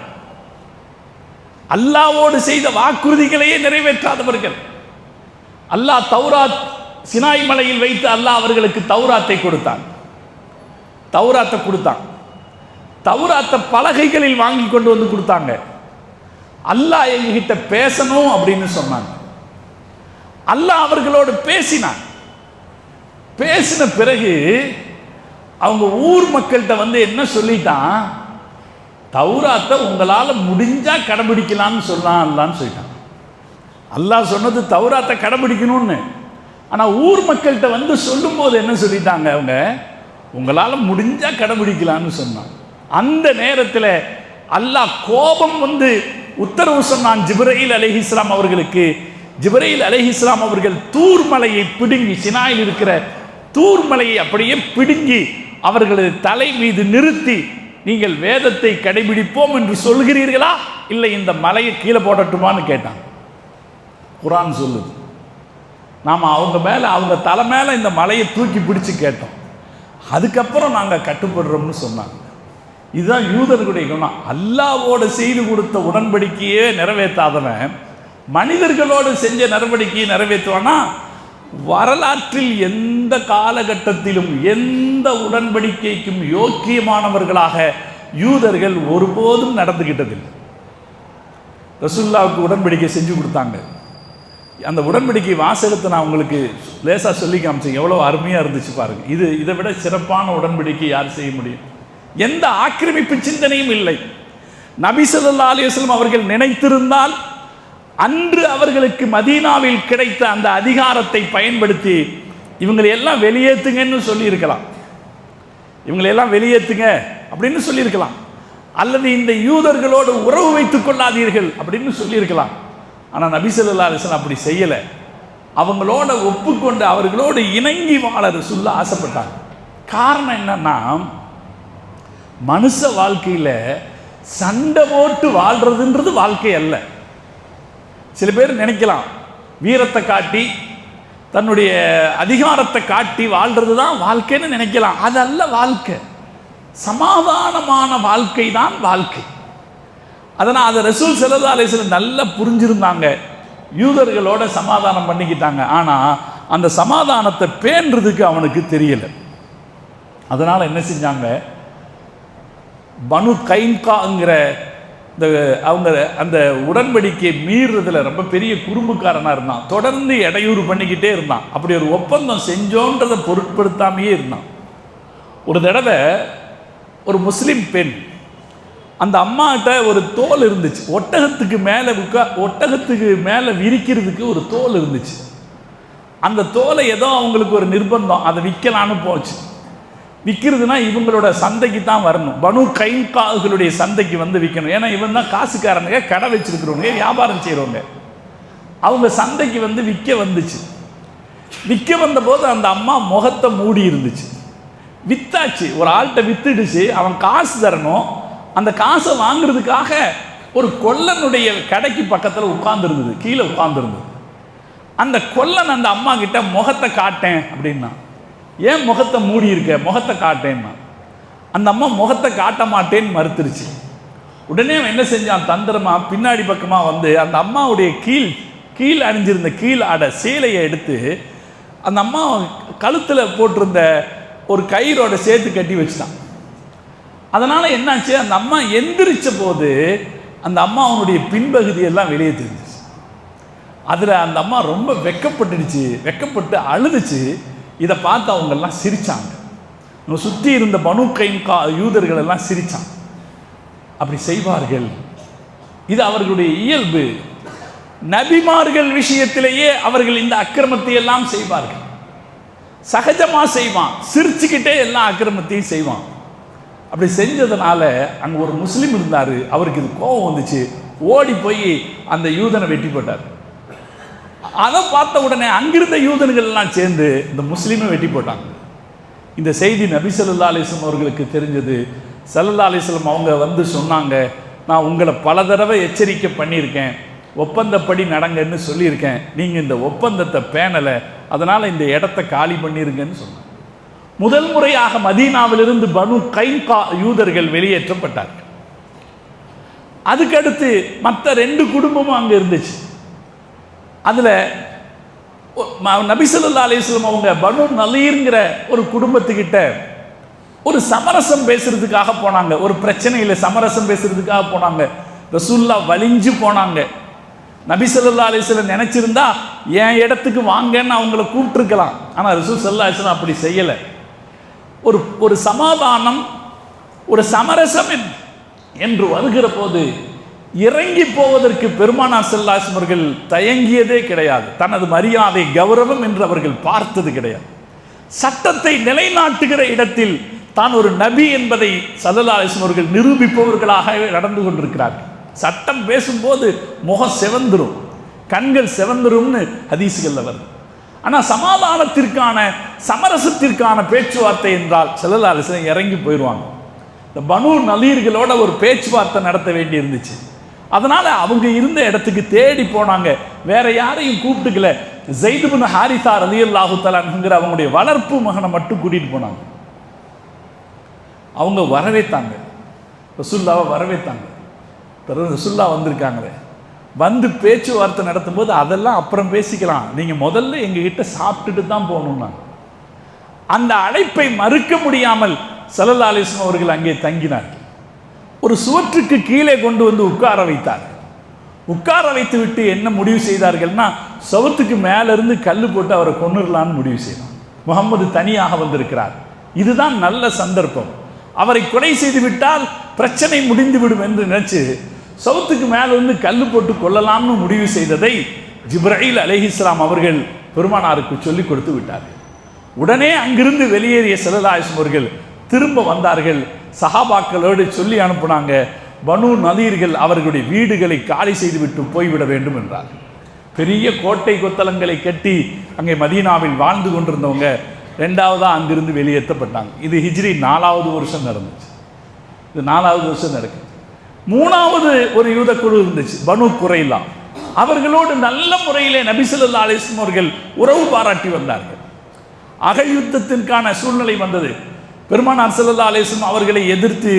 அல்லாஹ்வோடு செய்த வாக்குறுதிகளையே நிறைவேற்றாதவர்கள். அல்லாஹ் தௌராத் சினாய் மலையில் வைத்து அல்லாஹ் அவர்களுக்கு தௌராத்தை கொடுத்தான். தௌராத்தை பலகைகளில் வாங்கி கொண்டு வந்து கொடுத்தாங்க. அல்லாஹ் எங்ககிட்ட பேசணும் அப்படின்னு சொன்னாங்க. அல்லாஹ் அவர்களோடு பேசினான். பேசின பிறகு அவங்க ஊர் மக்கள்கிட்ட வந்து என்ன சொல்லிட்டான், தௌராத்தை உங்களால் முடிஞ்சா கடைபிடிக்கலான்னு சொல்லலாம் அல்லான்னு சொல்லிட்டான். அல்லாஹ் சொன்னது தௌராத்தை கடைபிடிக்கணும்னு. ஆனால் ஊர் மக்கள்கிட்ட வந்து சொல்லும்போது என்ன சொல்லிட்டாங்க, அவங்க உங்களால் முடிஞ்சா கடைபிடிக்கலான்னு சொன்னான். அந்த நேரத்தில் அல்லாஹ் கோபம் வந்து உத்தரவு சொன்னான் ஜிப்ரீல் அலைஹிஸ்ஸலாம் அவர்களுக்கு. ஜிப்ரீல் அலைஹிஸ்ஸலாம் அவர்கள் தூர் மலையை பிடுங்கி, சினாயில் இருக்கிற தூர் மலையை அப்படியே பிடுங்கி அவர்களது தலை மீது நிறுத்தி, நீங்கள் வேதத்தை கடைபிடிப்போம் என்று சொல்கிறீர்களா, இல்லை இந்த மலையை கீழே போடட்டுமான்னு கேட்டான். குர்ஆன் சொல்லுது. நாம் அவங்க மேலே, அவங்க தலை மேலே இந்த மலையை தூக்கி பிடிச்சு கேட்டோம், அதுக்கப்புறம் நாங்கள் கட்டுப்படுறோம்னு சொன்னாங்க. இதுதான் யூதர்களுடைய குணம். அல்லாஹ்வோடு செய்து கொடுத்த உடன்படிக்கையே நிறைவேற்றாதவன் மனிதர்களோடு செஞ்ச நடவடிக்கையை நிறைவேற்றுவானா? வரலாற்றில் எந்த காலகட்டத்திலும் எந்த உடன்படிக்கைக்கும் யோக்கியமானவர்களாக யூதர்கள் ஒருபோதும் நடந்துகிட்டதில்லை. ரசூலுல்லாஹ்வுக்கு உடன்படிக்கை செஞ்சு கொடுத்தாங்க. அந்த உடன்படிக்கை வாசகத்தை நான் உங்களுக்கு லேசாக சொல்லி காமிச்சேன், எவ்வளோ அருமையாக இருந்துச்சு பாருங்க. இதை விட சிறப்பான உடன்படிக்கை யார் செய்ய முடியும்? எந்த ஆக்கிரமிப்பு சிந்தனையும் இல்லை. நபி ஸல்லல்லாஹு அலைஹி வஸல்லம் அவர்கள் நினைத்திருந்தால் அன்று அவர்களுக்கு மதீனாவில் கிடைத்த அந்த அதிகாரத்தை பயன்படுத்தி இவங்களை எல்லாம் வெளியேற்றுங்கன்னு சொல்லியிருக்கலாம், இவங்களெல்லாம் வெளியேற்றுங்க அப்படின்னு சொல்லியிருக்கலாம், அல்லது இந்த யூதர்களோடு உறவு வைத்துக் கொள்ளாதீர்கள் அப்படின்னு சொல்லியிருக்கலாம். ஆனால் நபி ஸல்லல்லாஹு அலைஹி வஸல்லம் அப்படி செய்யலை. அவங்களோட ஒப்புக்கொண்டு அவர்களோடு இணங்கி வாழ ரசூலுல்லாஹ் ஆசைப்பட்டாங்க. காரணம் என்னன்னா, மனுஷ வாழ்க்கையில் சண்டை போட்டு வாழ்றதுன்றது வாழ்க்கை அல்ல. சில பேர் நினைக்கலாம் வீரத்தை காட்டி தன்னுடைய அதிகாரத்தை காட்டி வாழ்றது தான் வாழ்க்கைன்னு நினைக்கலாம். அதல்ல வாழ்க்கை. சமாதானமான வாழ்க்கை தான் வாழ்க்கை. அதனால் அதை ரசூல் ஸல்லல்லாஹு அலைஹி வஸல்லம் நல்லா புரிஞ்சிருந்தாங்க. யூதர்களோட சமாதானம் பண்ணிக்கிட்டாங்க. ஆனால் அந்த சமாதானத்தை பேணுறதுக்கு அவனுக்கு தெரியலை. அதனால் என்ன செஞ்சாங்க, பனு கைன்காங்கிற அவங்க அந்த உடன்படிக்கையை மீறுறதுல ரொம்ப பெரிய குறும்புக்காரனாக இருந்தான். தொடர்ந்து இடையூறு பண்ணிக்கிட்டே இருந்தான். அப்படி ஒரு ஒப்பந்தம் செஞ்சோன்றதை பொருட்படுத்தாமையே இருந்தான். ஒரு தடவை ஒரு முஸ்லீம் பெண், அந்த அம்மாகிட்ட ஒரு தோல் இருந்துச்சு, ஒட்டகத்துக்கு மேலே விரிக்கிறதுக்கு ஒரு தோல் இருந்துச்சு. அந்த தோலை ஏதோ அவங்களுக்கு ஒரு நிர்பந்தம், அதை விற்கலான்னு போச்சு. விற்கிறதுனா இவங்களோட சந்தைக்கு தான் வரணும், பனு கைன்காகளுடைய சந்தைக்கு வந்து விற்கணும். ஏன்னா இவன் தான் காசுக்காரனுங்க, கடை வச்சிருக்கிறவங்க, வியாபாரம் செய்கிறவங்க. அவங்க சந்தைக்கு வந்து விற்க வந்துச்சு. விற்க வந்தபோது அந்த அம்மா முகத்தை மூடி இருந்துச்சு. வித்தாச்சு, ஒரு ஆள்கிட்ட வித்துடுச்சு, அவன் காசு தரணும். அந்த காசை வாங்குறதுக்காக ஒரு கொல்லனுடைய கடைக்கு பக்கத்தில் உட்கார்ந்துருந்தது, கீழே உட்கார்ந்துருந்தது. அந்த கொல்லன் அந்த அம்மா கிட்ட முகத்தை காட்டேன் அப்படின்னா, ஏன் முகத்தை மூடி இருக்க, முகத்தை காட்டேன்னா. அந்த அம்மா முகத்தை காட்ட மாட்டேன்னு மறுத்துருச்சு. உடனே அவன் என்ன செஞ்சான், தந்திரமா பின்னாடி பக்கமாக வந்து அந்த அம்மாவுடைய கீழ் அணிஞ்சிருந்த கீழ் ஆடை சேலையை எடுத்து அந்த அம்மா கழுத்தில் போட்டிருந்த ஒரு கயிறோட சேர்த்து கட்டி வச்சுட்டான். அதனால் என்னாச்சு, அந்த அம்மா எந்திரிச்ச போது அந்த அம்மா அவனுடைய பின்பகுதியெல்லாம் வெளியே தெரிஞ்சிச்சு. அதில் அந்த அம்மா ரொம்ப வெக்கப்பட்டுடுச்சு, வெக்கப்பட்டு அழுதுச்சு. இதை பார்த்து அவங்கெல்லாம் சிரித்தாங்க. சுற்றி இருந்த பனு கைன்கா யூதர்கள் எல்லாம் சிரித்தாங்க. அப்படி செய்வார்கள், இது அவர்களுடைய இயல்பு. நபிமார்கள் விஷயத்திலேயே அவர்கள் இந்த அக்கிரமத்தை எல்லாம் செய்வார்கள். சகஜமா செய்வான், சிரிச்சுக்கிட்டே எல்லா அக்கிரமத்தையும் செய்வான். அப்படி செஞ்சதுனால அங்கே ஒரு முஸ்லீம் இருந்தார், அவருக்கு இது கோபம் வந்துச்சு, ஓடி போய் அந்த யூதனை வெட்டி போட்டார். அதை பார்த்த உடனே அங்கிருந்த யூதன்கள் எல்லாம் சேர்ந்து இந்த முஸ்லீமை வெட்டி போட்டாங்க. இந்த செய்தி நபி ஸல்லல்லாஹு அலைஹி வஸல்லம் அவர்களுக்கு தெரிஞ்சது. ஸல்லல்லாஹு அலைஹி வஸல்லம் அவங்க வந்து சொன்னாங்க, நான் உங்களை பல தடவை எச்சரிக்கை பண்ணியிருக்கேன், ஒப்பந்தப்படி நடங்கன்னு சொல்லியிருக்கேன், நீங்கள் இந்த ஒப்பந்தத்தை பேணலை, அதனால் இந்த இடத்த காலி பண்ணிருங்கன்னு சொன்னாங்க. முதல் முறையாக மதீனாவிலிருந்து பனு கைன்கா யூதர்கள் வெளியேற்றப்பட்டார்கள். அதுக்கடுத்து மற்ற 2 குடும்பமும் அங்கே இருந்துச்சு. அதில் நபி ஸல்லல்லாஹு அலைஹி வஸல்லம் அவங்க பனு நலீர்ங்கிற ஒரு குடும்பத்துக்கிட்ட ஒரு சமரசம் பேசுறதுக்காக போனாங்க. ஒரு பிரச்சனையில் சமரசம் பேசுறதுக்காக போனாங்க. ரசூலுல்லாஹ் வலிஞ்சு போனாங்க. நபி ஸல்லல்லாஹு அலைஹி வஸல்லம் நினைச்சிருந்தா என் இடத்துக்கு வாங்கன்னு அவங்கள கூப்பிட்டுருக்கலாம். ஆனால் ரசூல் ஸல்லல்லாஹு அலைஹி வஸல்லம் அப்படி செய்யலை. ஒரு சமாதானம், ஒரு சமரசம் என்று வருகிற போது இறங்கி போவதற்கு பெருமானார் ஸல்லல்லாஹு அலைஹி வஸல்லம் அவர்கள் தயங்கியதே கிடையாது. தனது மரியாதை, கௌரவம் என்று அவர்கள் பார்த்தது கிடையாது. சட்டத்தை நிலைநாட்டுகிற இடத்தில் தான் ஒரு நபி என்பதை ஸல்லல்லாஹு அலைஹி வஸல்லம் அவர்கள் நிரூபிப்பவர்களாக நடந்து கொண்டிருக்கிறார்கள். சட்டம் பேசும்போது முகம் செவந்துரும், கண்கள் செவந்துரும்னு ஹதீஸ்களில் வருது. ஆனால் சமாதானத்திற்கான, சமரசத்திற்கான பேச்சுவார்த்தை என்றால் ஸல்லல்லாஹு அலைஹி வஸல்லம் இறங்கி போயிடுவாங்க. இந்த பனு நலீர்களோட ஒரு பேச்சுவார்த்தை நடத்த வேண்டி இருந்துச்சு. அதனால் அவங்க இருந்த இடத்துக்கு தேடி போனாங்க. வேற யாரையும் கூப்பிட்டுக்கல. ஸைத் இப்னு ஹாரிஸா ரலியல்லாஹு தஆலா அன்ஹுங்கிற அவங்களுடைய வளர்ப்பு மகனை மட்டும் கூட்டிகிட்டு போனாங்க. அவங்க வரவேற்றாங்க, ரசூலுல்லாவை வரவேற்றாங்க. பிறகு ரசூலுல்லாஹ் வந்திருக்காங்களே, வந்து பேச்சுவார்த்தை நடத்தும் போது அதெல்லாம் அப்புறம் பேசிக்கலாம், நீங்கள் முதல்ல எங்ககிட்ட சாப்பிட்டுட்டு தான் போகணும்னா. அந்த அழைப்பை மறுக்க முடியாமல் ஸல்லல்லாஹு அலைஹி வஸல்லம் அவர்கள் அங்கே தங்கினார்கள். ஒரு சுவற்றுக்கு கீழே கொண்டு வந்து உட்கார வைத்தார். உட்கார வைத்து விட்டு என்ன முடிவு செய்தார்கள்னா, சுவத்துக்கு மேலிருந்து கல் போட்டு அவரை கொன்னுடலான்னு முடிவு செய்தார். முகம்மது தனியாக வந்திருக்கிறார், இதுதான் நல்ல சந்தர்ப்பம், அவரை கொலை செய்து விட்டால் பிரச்சனை முடிந்துவிடும் என்று நினைச்சு சவுத்துக்கு மேலிருந்து கல் போட்டு கொள்ளலாம்னு முடிவு செய்ததை ஜிப்ரீல் அலைஹிஸ்ஸலாம் அவர்கள் பெருமானாருக்கு சொல்லிக் கொடுத்து விட்டார்கள். உடனே அங்கிருந்து வெளியேறிய ஸல்லல்லாஹு அலைஹி வஸல்லம் அவர்கள் திரும்ப வந்தார்கள். சஹாபாக்களோடு சொல்லி அனுப்புனாங்க, பனு நலீர்கள் அவர்களுடைய வீடுகளை காலி செய்துவிட்டு போய்விட வேண்டும் என்றார்கள். பெரிய கோட்டை கொத்தளங்களை கட்டி அங்கே மதீனாவில் வாழ்ந்து கொண்டிருந்தவங்க 2வதாக அங்கிருந்து வெளியேற்றப்பட்டாங்க. இது ஹிஜ்ரி 4வது வருஷம் நடந்துச்சு. இது 4வது வருஷம் நடக்குது. 3வது ஒரு யூத குழு இருந்துச்சு, பனு குறைலா. அவர்களோடு நல்ல முறையிலே நபி ஸல்லல்லாஹு அலைஹி வஸல்லம் அவர்கள் உறவு பாராட்டி வந்தார்கள். அகழ் யுத்தத்திற்கான சூழ்நிலை வந்தது. பெருமானார் ஸல்லல்லாஹு அலைஹி வஸல்லம் அவர்களை எதிர்த்து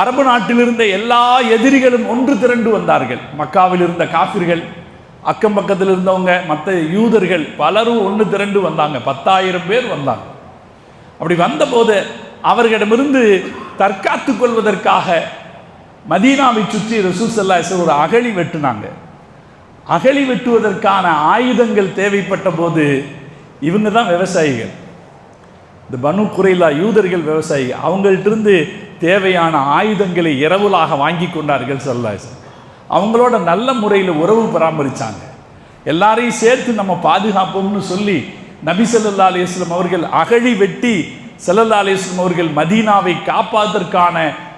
அரபு நாட்டில் இருந்த எல்லா எதிரிகளும் ஒன்று திரண்டு வந்தார்கள். மக்காவில் இருந்த காஃபிர்கள், அக்கம் பக்கத்தில் இருந்தவங்க, மற்ற யூதர்கள் பலரும் ஒன்று திரண்டு வந்தாங்க. 10,000 பேர் வந்தாங்க. அப்படி வந்தபோது அவர்களிடமிருந்து தற்காத்து கொள்வதற்காக மதீனாவை சுற்றி ரசூல் ஸல்லல்லாஹு அலைஹி வஸல்லம் ஒரு அகழி வெட்டினாங்க. அகழி வெட்டுவதற்கான ஆயுதங்கள் தேவைப்பட்ட போது இவங்க தான் விவசாயிகள், இந்த பனு குறைலா யூதர்கள் விவசாயி, அவங்கள்ட்டிருந்து தேவையான ஆயுதங்களை இரவுலாக வாங்கி கொண்டார்கள் ஸல்லல்லாஹு அலைஹி வஸல்லம். அவங்களோட நல்ல முறையில் உறவு பராமரித்தாங்க. எல்லாரையும் சேர்த்து நம்ம பாதுகாப்போம்னு சொல்லி நபி ஸல்லல்லாஹு அலைஹி வஸல்லம் அவர்கள் அகழி வெட்டி ஸல்லல்லாஹு அலைஹி வஸல்லம் அவர்கள் மதீனாவை காப்பாற்றுவதற்கான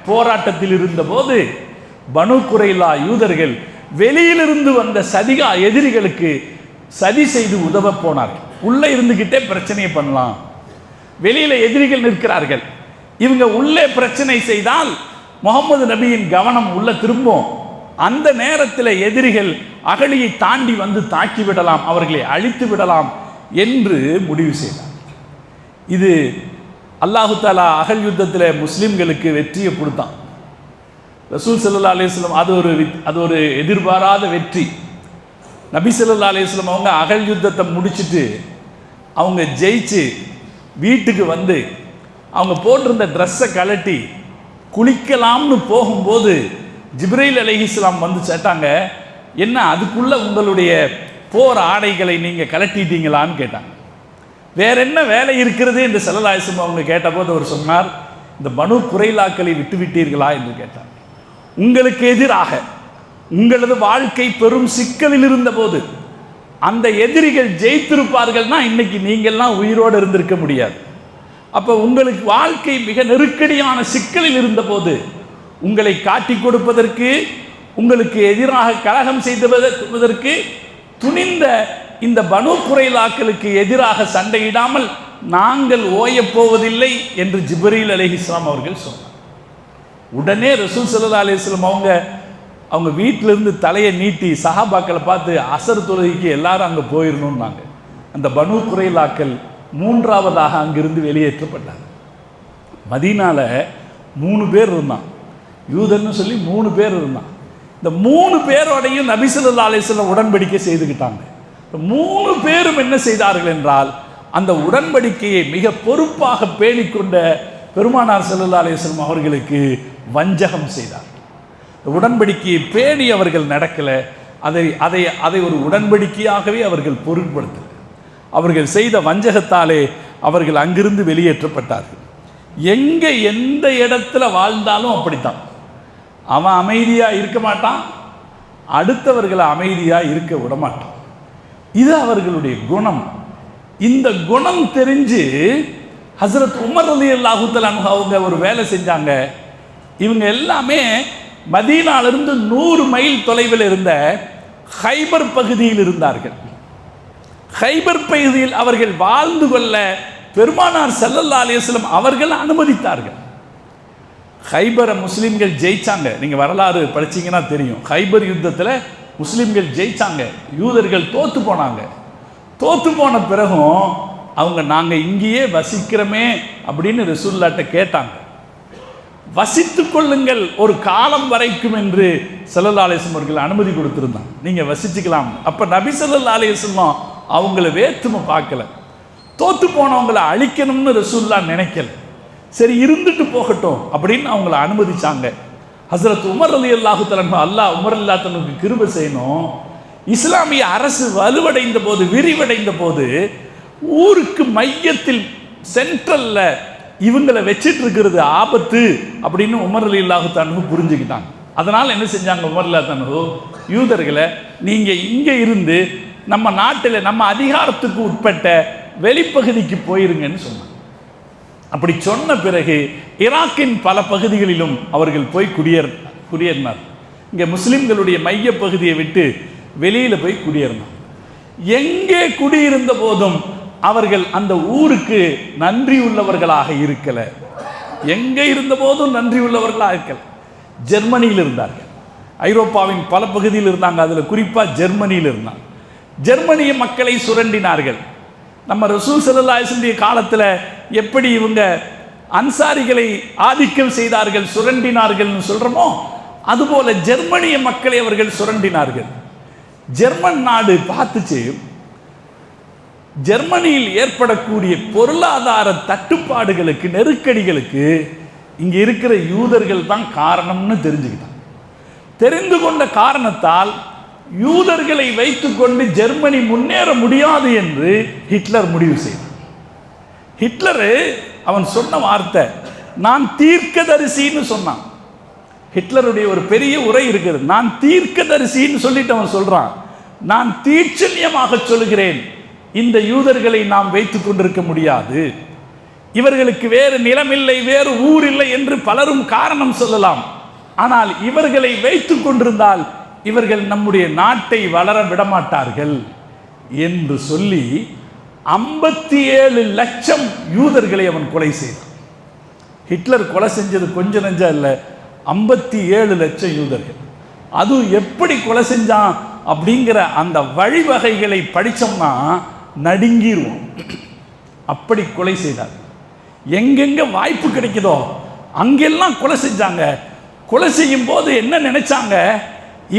போராட்டத்தில் இருந்தபோது பனு குறைலா யூதர்கள் வெளியிலிருந்து வந்த எதிரிகளுக்கு சதி செய்து உதவ போனார்கள். உள்ளே இருந்துக்கிட்டே பிரச்சனையை பண்ணலாம், வெளியில் எதிரிகள் நிற்கிறார்கள், இவங்க உள்ளே பிரச்சனை செய்தால் முகமது நபியின் கவனம் உள்ள திரும்பும், அந்த நேரத்தில் எதிரிகள் அகழியை தாண்டி வந்து தாக்கி விடலாம், அவர்களை அழித்து விடலாம் என்று முடிவு செய்தார். இது அல்லாஹு தாலா அகல் யுத்தத்தில் முஸ்லிம்களுக்கு வெற்றியை கொடுத்தான். ரசூல் ஸல்லல்லாஹு அலைஹி வஸல்லம் அது ஒரு எதிர்பாராத வெற்றி. நபி ஸல்லல்லாஹு அலைஹி வஸல்லம் அவங்க அகல் யுத்தத்தை முடிச்சுட்டு அவங்க ஜெயிச்சு வீட்டுக்கு வந்து அவங்க போட்டிருந்த ட்ரெஸ்ஸை கழட்டி குளிக்கலாம்னு போகும்போது ஜிப்ரீல் அலைஹிஸ்ஸலாம் வந்து கேட்டாங்க, என்ன அதுக்குள்ள உங்களுடைய போர் ஆடைகளை நீங்கள் கழட்டிட்டீங்களான்னு கேட்டாங்க. வேற என்ன வேலை இருக்கிறது என்று ஸல்லல்லாஹு அலைஹி வஸல்லம் அவங்க கேட்டபோது அவர் சொன்னார், இந்த பனு குறைலாக்களை விட்டு விட்டீர்களா என்று கேட்டார். உங்களுக்கு எதிராக உங்களது வாழ்க்கை பெரும் சிக்கலில் இருந்த போது அந்த எதிரிகள் ஜெயித்திருப்பார்கள்னா இன்னைக்கு நீங்கள்லாம் உயிரோடு இருந்திருக்க முடியாது. அப்போ உங்களுக்கு வாழ்க்கை மிக நெருக்கடியான சிக்கலில் இருந்த போது உங்களை காட்டி கொடுப்பதற்கு, உங்களுக்கு எதிராக கலகம் செய்வதற்கு துணிந்த இந்த பனு குறைலாக்களுக்கு எதிராக சண்டையிடாமல் நாங்கள் ஓயப்போவதில்லை என்று ஜிப்ரீல் அலைஹிஸ்ஸலாம் அவர்கள் சொன்னார். உடனே ரசூல் ஸல்லல்லாஹு அலைஹி வஸல்லம் அவங்க வீட்டிலிருந்து தலையை நீட்டி சஹாபாக்களை பார்த்து அசர் தொழுகைக்கு எல்லாரும் அங்கே போயிடணும்னாங்க. அந்த பனு குறைலாக்கள் மூன்றாவதாக அங்கிருந்து வெளியேற்றப்பட்டாங்க. மதீனால 3 பேர் இருந்தான், யூதன்னு சொல்லி 3 பேர் இருந்தான். இந்த 3 பேரோடையும் நபி ஸல்லல்லாஹு அலைஹி வஸல்லம் உடன்படிக்கை செய்துக்கிட்டாங்க. 3 பேரும் என்ன செய்தார்கள் என்றால் அந்த உடன்படிக்கையை மிக பொறுப்பாக பேணிக்கொண்ட பெருமானார் ஸல்லல்லாஹு அலைஹி வஸல்லம் அவர்களுக்கு வஞ்சகம் செய்தார். உடன்படிக்கையை பேணி அவர்கள் நடக்கலை, அதை ஒரு உடன்படிக்கையாகவே அவர்கள் பொருட்படுத்தல. அவர்கள் செய்த வஞ்சகத்தாலே அவர்கள் அங்கிருந்து வெளியேற்றப்பட்டார்கள். எங்கே எந்த இடத்துல வாழ்ந்தாலும் அப்படித்தான், அவன் அமைதியாக இருக்க மாட்டான், அடுத்தவர்களை அமைதியாக இருக்க விட மாட்டான். இது அவர்களுடைய குணம். இந்த குணம் தெரிஞ்சு ஹஸ்ரத் உமர் ரலியல்லாஹு தஆலா அன்ஹு அவங்க ஒரு வேலை செஞ்சாங்க. இவங்க எல்லாமே மதீனாவிலிருந்து 100 மைல் தொலைவில் இருந்த ஹைபர் பகுதியில் இருந்தார்கள். ஹைபர் பகுதியில் அவர்கள் வாழ்ந்து கொள்ள பெருமானார் ஸல்லல்லாஹு அலைஹி வஸல்லம் அவர்கள் அனுமதித்தார்கள். ஹைபரை முஸ்லிம்கள் ஜெயிச்சாங்க. நீங்கள் வரலாறு படிச்சீங்கன்னா தெரியும். ஹைபர் யுத்தத்தில் முஸ்லிம்கள் ஜெயிச்சாங்க, யூதர்கள் தோத்து போனாங்க. தோத்து போன பிறகும் அவங்க நாங்கள் இங்கேயே வசிக்கிறோமே அப்படின்னு ரசூலுல்லாஹ்ட்ட கேட்டாங்க. வசித்து கொள்ளுங்கள் ஒரு காலம் வரைக்கும் என்று ஸல்லல்லாஹு அலைஹி வஸல்லம் அவர்கள் அனுமதி கொடுத்துருந்தாங்க, நீங்கள் வசிச்சுக்கலாம். அப்போ நபி ஸல்லல்லாஹு அலைஹி வஸல்லம் அவங்கள வேற்றுமை பார்க்கல, தோத்து போனவங்களை அழிக்கணும்னு ரசூலுல்லாஹ் நினைக்கல. சரி இருந்துட்டு போகட்டும் அப்படின்னு அவங்கள அனுமதிச்சாங்க. ஹஸ்ரத் உமர் ரலியல்லாஹு தஆலா அன்ஹு, அல்லாஹ் உமர் ரலியல்லாஹு தஆலாவுக்கு கிருபை செய்யணும், இஸ்லாமிய அரசு வலுவடைந்த போது, விரிவடைந்த போது ஊருக்கு மையத்தில் சென்ட்ரல்ல இவங்களை வச்சிட்டு இருக்கிறது ஆபத்து அப்படின்னு உமர் ரலியல்லாஹு தஆலா அன்ஹு புரிஞ்சுக்கிட்டாங்க. அதனால் என்ன செஞ்சாங்க, உமர் ரலியல்லாஹு தஆலா அன்ஹு, யூதர்களை நீங்கள் இங்கே இருந்து நம்ம நாட்டில் நம்ம அதிகாரத்துக்கு உட்பட்ட வெளிப்பகுதிக்கு போயிருங்கன்னு சொன்னாங்க. அப்படி சொன்ன பிறகு ஈராக்கின் பல பகுதிகளிலும் அவர்கள் போய் குடியேறினார். இங்கே முஸ்லிம்களுடைய மைய பகுதியை விட்டு வெளியில் போய் குடியேறினார். எங்கே குடியிருந்த போதும் அவர்கள் அந்த ஊருக்கு நன்றி உள்ளவர்களாக இருக்கல. எங்கே இருந்த போதும் நன்றி உள்ளவர்களாக இருக்கல. ஜெர்மனியில் இருந்தார்கள், ஐரோப்பாவின் பல பகுதியில் இருந்தாங்க, அதில் குறிப்பாக ஜெர்மனியில் இருந்தாங்க. ஜெர்மனிய மக்களை சுரண்டினார்கள். நம்ம ரசூல் ஸல்லல்லாஹு அலைஹி வஸல்லம் காலத்தில் எப்படி இவங்க அன்சாரிகளை ஆதிக்கம் செய்தார்கள், சுரண்டினார்கள்னு சொல்கிறோமோ, அதுபோல ஜெர்மனிய மக்களை அவர்கள் சுரண்டினார்கள். ஜெர்மன் நாடு பார்த்துச்சு, ஜெர்மனியில் ஏற்படக்கூடிய பொருளாதார தட்டுப்பாடுகளுக்கு, நெருக்கடிகளுக்கு இங்கே இருக்கிற யூதர்கள் தான் காரணம்னு தெரிஞ்சுக்கிட்டாங்க. தெரிந்து கொண்ட காரணத்தால் யூதர்களை வைத்துக்கொண்டு ஜெர்மனி முன்னேற முடியாது என்று ஹிட்லர் முடிவு செய்தார். ஹிட்லரு அவன் சொன்ன வார்த்தை, நான் தீர்க்கதரிசின்னு சொன்னான். ஹிட்லருடைய ஒரு பெரிய உரை இருக்கிறது, நான் தீர்க்கதரிசின்னு சொல்லிட்டு அவன் சொல்றான், நான் தீட்சண்யமாக சொல்கிறேன், இந்த யூதர்களை நாம் வைத்துக் கொண்டிருக்க முடியாது, இவர்களுக்கு வேறு நிலமில்லை, வேறு ஊர் இல்லை என்று பலரும் காரணம் சொல்லலாம். ஆனால் இவர்களை வைத்துக் கொண்டிருந்தால் இவர்கள் நம்முடைய நாட்டை வளர விடமாட்டார்கள் என்று சொல்லி 57 லட்சம் யூதர்களை அவன் கொலை செய்தான். ஹிட்லர் கொலை செஞ்சது கொஞ்சம் நெஞ்சம் இல்லை, 57 லட்சம் யூதர்கள். அது எப்படி கொலை செஞ்சான் அப்படிங்கிற அந்த வழிவகைகளை படித்தோம்னா நடுங்கிடுவோம். அப்படி கொலை செய்தார். எங்கெங்க வாய்ப்பு கிடைக்குதோ அங்கெல்லாம் கொலை செஞ்சாங்க. கொலை செய்யும் போது என்ன நினைச்சாங்க?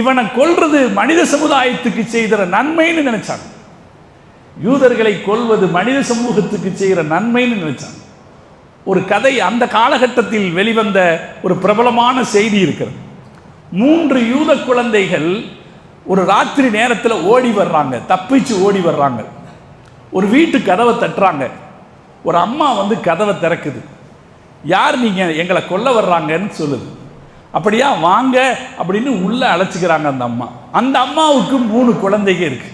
இவனை கொல்றது மனித சமுதாயத்துக்கு செய்கிற நன்மைன்னு நினைச்சாங்க. யூதர்களை கொல்வது மனித சமூகத்துக்கு செய்கிற நன்மைன்னு நினைச்சாங்க. ஒரு கதை, அந்த காலகட்டத்தில் வெளிவந்த ஒரு பிரபலமான செய்தி இருக்கிறது. 3 யூத குழந்தைகள் ஒரு ராத்திரி நேரத்தில் ஓடி வர்றாங்க, தப்பிச்சு ஓடி வர்றாங்க. ஒரு வீட்டு கதவை தட்டுறாங்க. ஒரு அம்மா வந்து கதவை திறக்குது. யார் நீங்கள்? எங்களை கொல்ல வர்றாங்கன்னு சொல்லுது. அப்படியா, வாங்க அப்படின்னு உள்ளே அழைச்சிக்கிறாங்க அந்த அம்மா. அந்த அம்மாவுக்கு 3 குழந்தைங்க இருக்கு.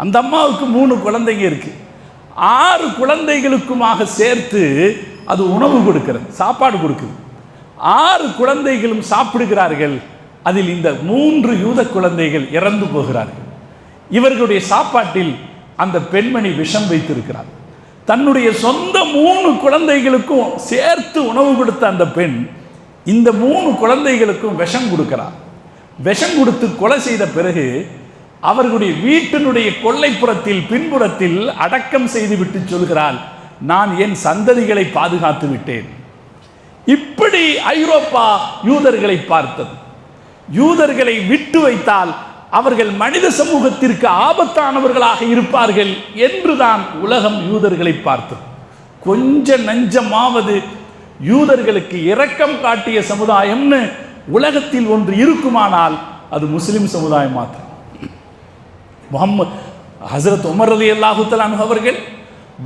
அந்த அம்மாவுக்கு 3 குழந்தைங்க இருக்கு. 6 குழந்தைகளுக்குமாக சேர்த்து அது உணவு கொடுக்கிறது, சாப்பாடு கொடுக்குது. 6 குழந்தைகளும் சாப்பிடுகிறார்கள். அதில் இந்த 3 யூத குழந்தைகள் இறந்து போகிறார்கள். இவர்களுடைய சாப்பாட்டில் அந்த பெண்மணி விஷம் வைத்திருக்கிறார். தன்னுடைய சொந்த 3 குழந்தைகளுக்கும் சேர்த்து உணவு கொடுத்த அந்த பெண் இந்த 3 குழந்தைகளுக்கும் விஷம் கொடுக்கிறார். விஷம் கொடுத்து கொலை செய்த பிறகு அவர்களுடைய வீட்டினுடைய கொல்லைப்புறத்தில் பின்புறத்தில் அடக்கம் செய்துவிட்டு சொல்கிறாள், நான் என் சந்ததிகளை பாதுகாத்து விட்டேன். இப்படி ஐரோப்பா யூதர்களை பார்த்தது. யூதர்களை விட்டு வைத்தால் அவர்கள் மனித சமூகத்திற்கு ஆபத்தானவர்களாக இருப்பார்கள் என்றுதான் உலகம் யூதர்களை பார்த்தது. கொஞ்ச நஞ்சமாவது யூதர்களுக்கு இரக்கம் காட்டிய சமுதாயம்னு உலகத்தில் ஒன்று இருக்குமானால் அது முஸ்லிம் சமுதாயம் மாத்திரம். முஹம்மது ஹசரத் உமர் ரலியல்லாஹு தஆலா அன்ஹு அவர்கள்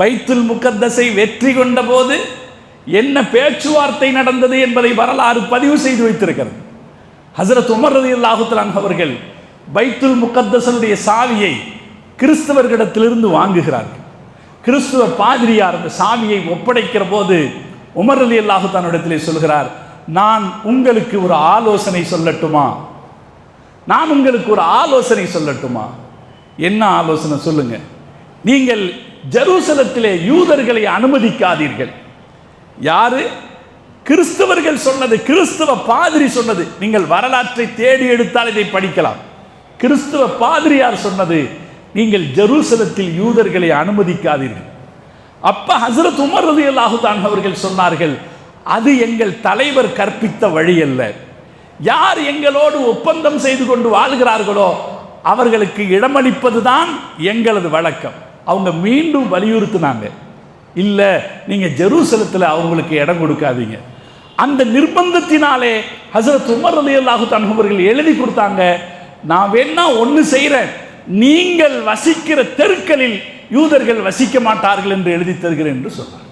பைத்துல் முகத்தஸை வெற்றி கொண்ட போது என்ன பேச்சுவார்த்தை நடந்தது என்பதை வரலாறு பதிவு செய்து வைத்திருக்கிறது. ஹசரத் உமர் ரலியல்லாஹு தஆலா அன்ஹு அவர்கள் பைத்துல் முகத்தஸுடைய சாவியை கிறிஸ்தவர்களிடத்திலிருந்து வாங்குகிறார்கள். கிறிஸ்துவ பாதிரியார் அந்த சாவியை ஒப்படைக்கிற போது உமர் ரலியல்லாஹு தஆலா இடத்திலே சொல்கிறார், நான் உங்களுக்கு ஒரு ஆலோசனை சொல்லட்டுமா? நான் உங்களுக்கு ஒரு ஆலோசனை சொல்லட்டுமா? என்ன ஆலோசனை சொல்லுங்க? நீங்கள் ஜெருசலத்திலே யூதர்களை அனுமதிக்காதீர்கள். யாரு? கிறிஸ்தவர்கள் சொன்னது, கிறிஸ்தவ பாதிரி சொன்னது. நீங்கள் வரலாற்றை தேடி எடுத்தால் இதை படிக்கலாம். கிறிஸ்தவ பாதிரியார் சொன்னது, நீங்கள் ஜெருசலத்தில் யூதர்களை அனுமதிக்காதீர்கள். அப்ப ஹசரத் உமர் ரலியல்லாஹு தஆலா அவர்கள் சொன்னார்கள், அது எங்கள் தலைவர் கற்பித்த வழி அல்ல. யார் எங்களோடு ஒப்பந்தம் செய்து கொண்டு வாழ்கிறார்களோ அவர்களுக்கு இடமளிப்பதுதான் எங்களது வழக்கம். அவங்க மீண்டும் வலியுறுத்தினாங்க, இல்லை நீங்கள் ஜெருசலத்தில் அவங்களுக்கு இடம் கொடுக்காதீங்க. அந்த நிர்பந்தத்தினாலே ஹசரத் உமர் ரலியல்லாஹு தஆலா அவர்கள் எழுதி கொடுத்தாங்க, நான் வேணா ஒன்று செய்கிறேன், நீங்கள் வசிக்கிற தெருக்களில் யூதர்கள் வசிக்க மாட்டார்கள் என்று எழுதி தருகிறேன் என்று சொன்னார்.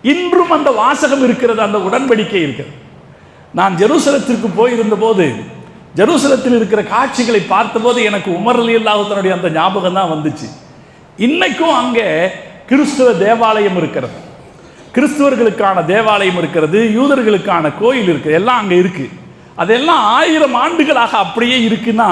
இன்றும் அந்த வாசகம் இருக்கிறது, அந்த உடன்படிக்கை இருக்கிறது. நான் ஜெருசலத்திற்கு போயிருந்த போது ஜெருசலத்தில் இருக்கிற காட்சிகளை பார்த்தபோது எனக்கு உமர் ரலியல்லாஹு தஆலா அந்த ஞாபகம் தான் வந்துச்சு. இன்னைக்கும் அங்கே கிறிஸ்துவ தேவாலயம் இருக்கிறது, கிறிஸ்துவர்களுக்கான தேவாலயம் இருக்கிறது, யூதர்களுக்கான கோயில் இருக்குது, எல்லாம் அங்கே இருக்கு. அதெல்லாம் 1000 ஆண்டுகளாக அப்படியே இருக்குன்னா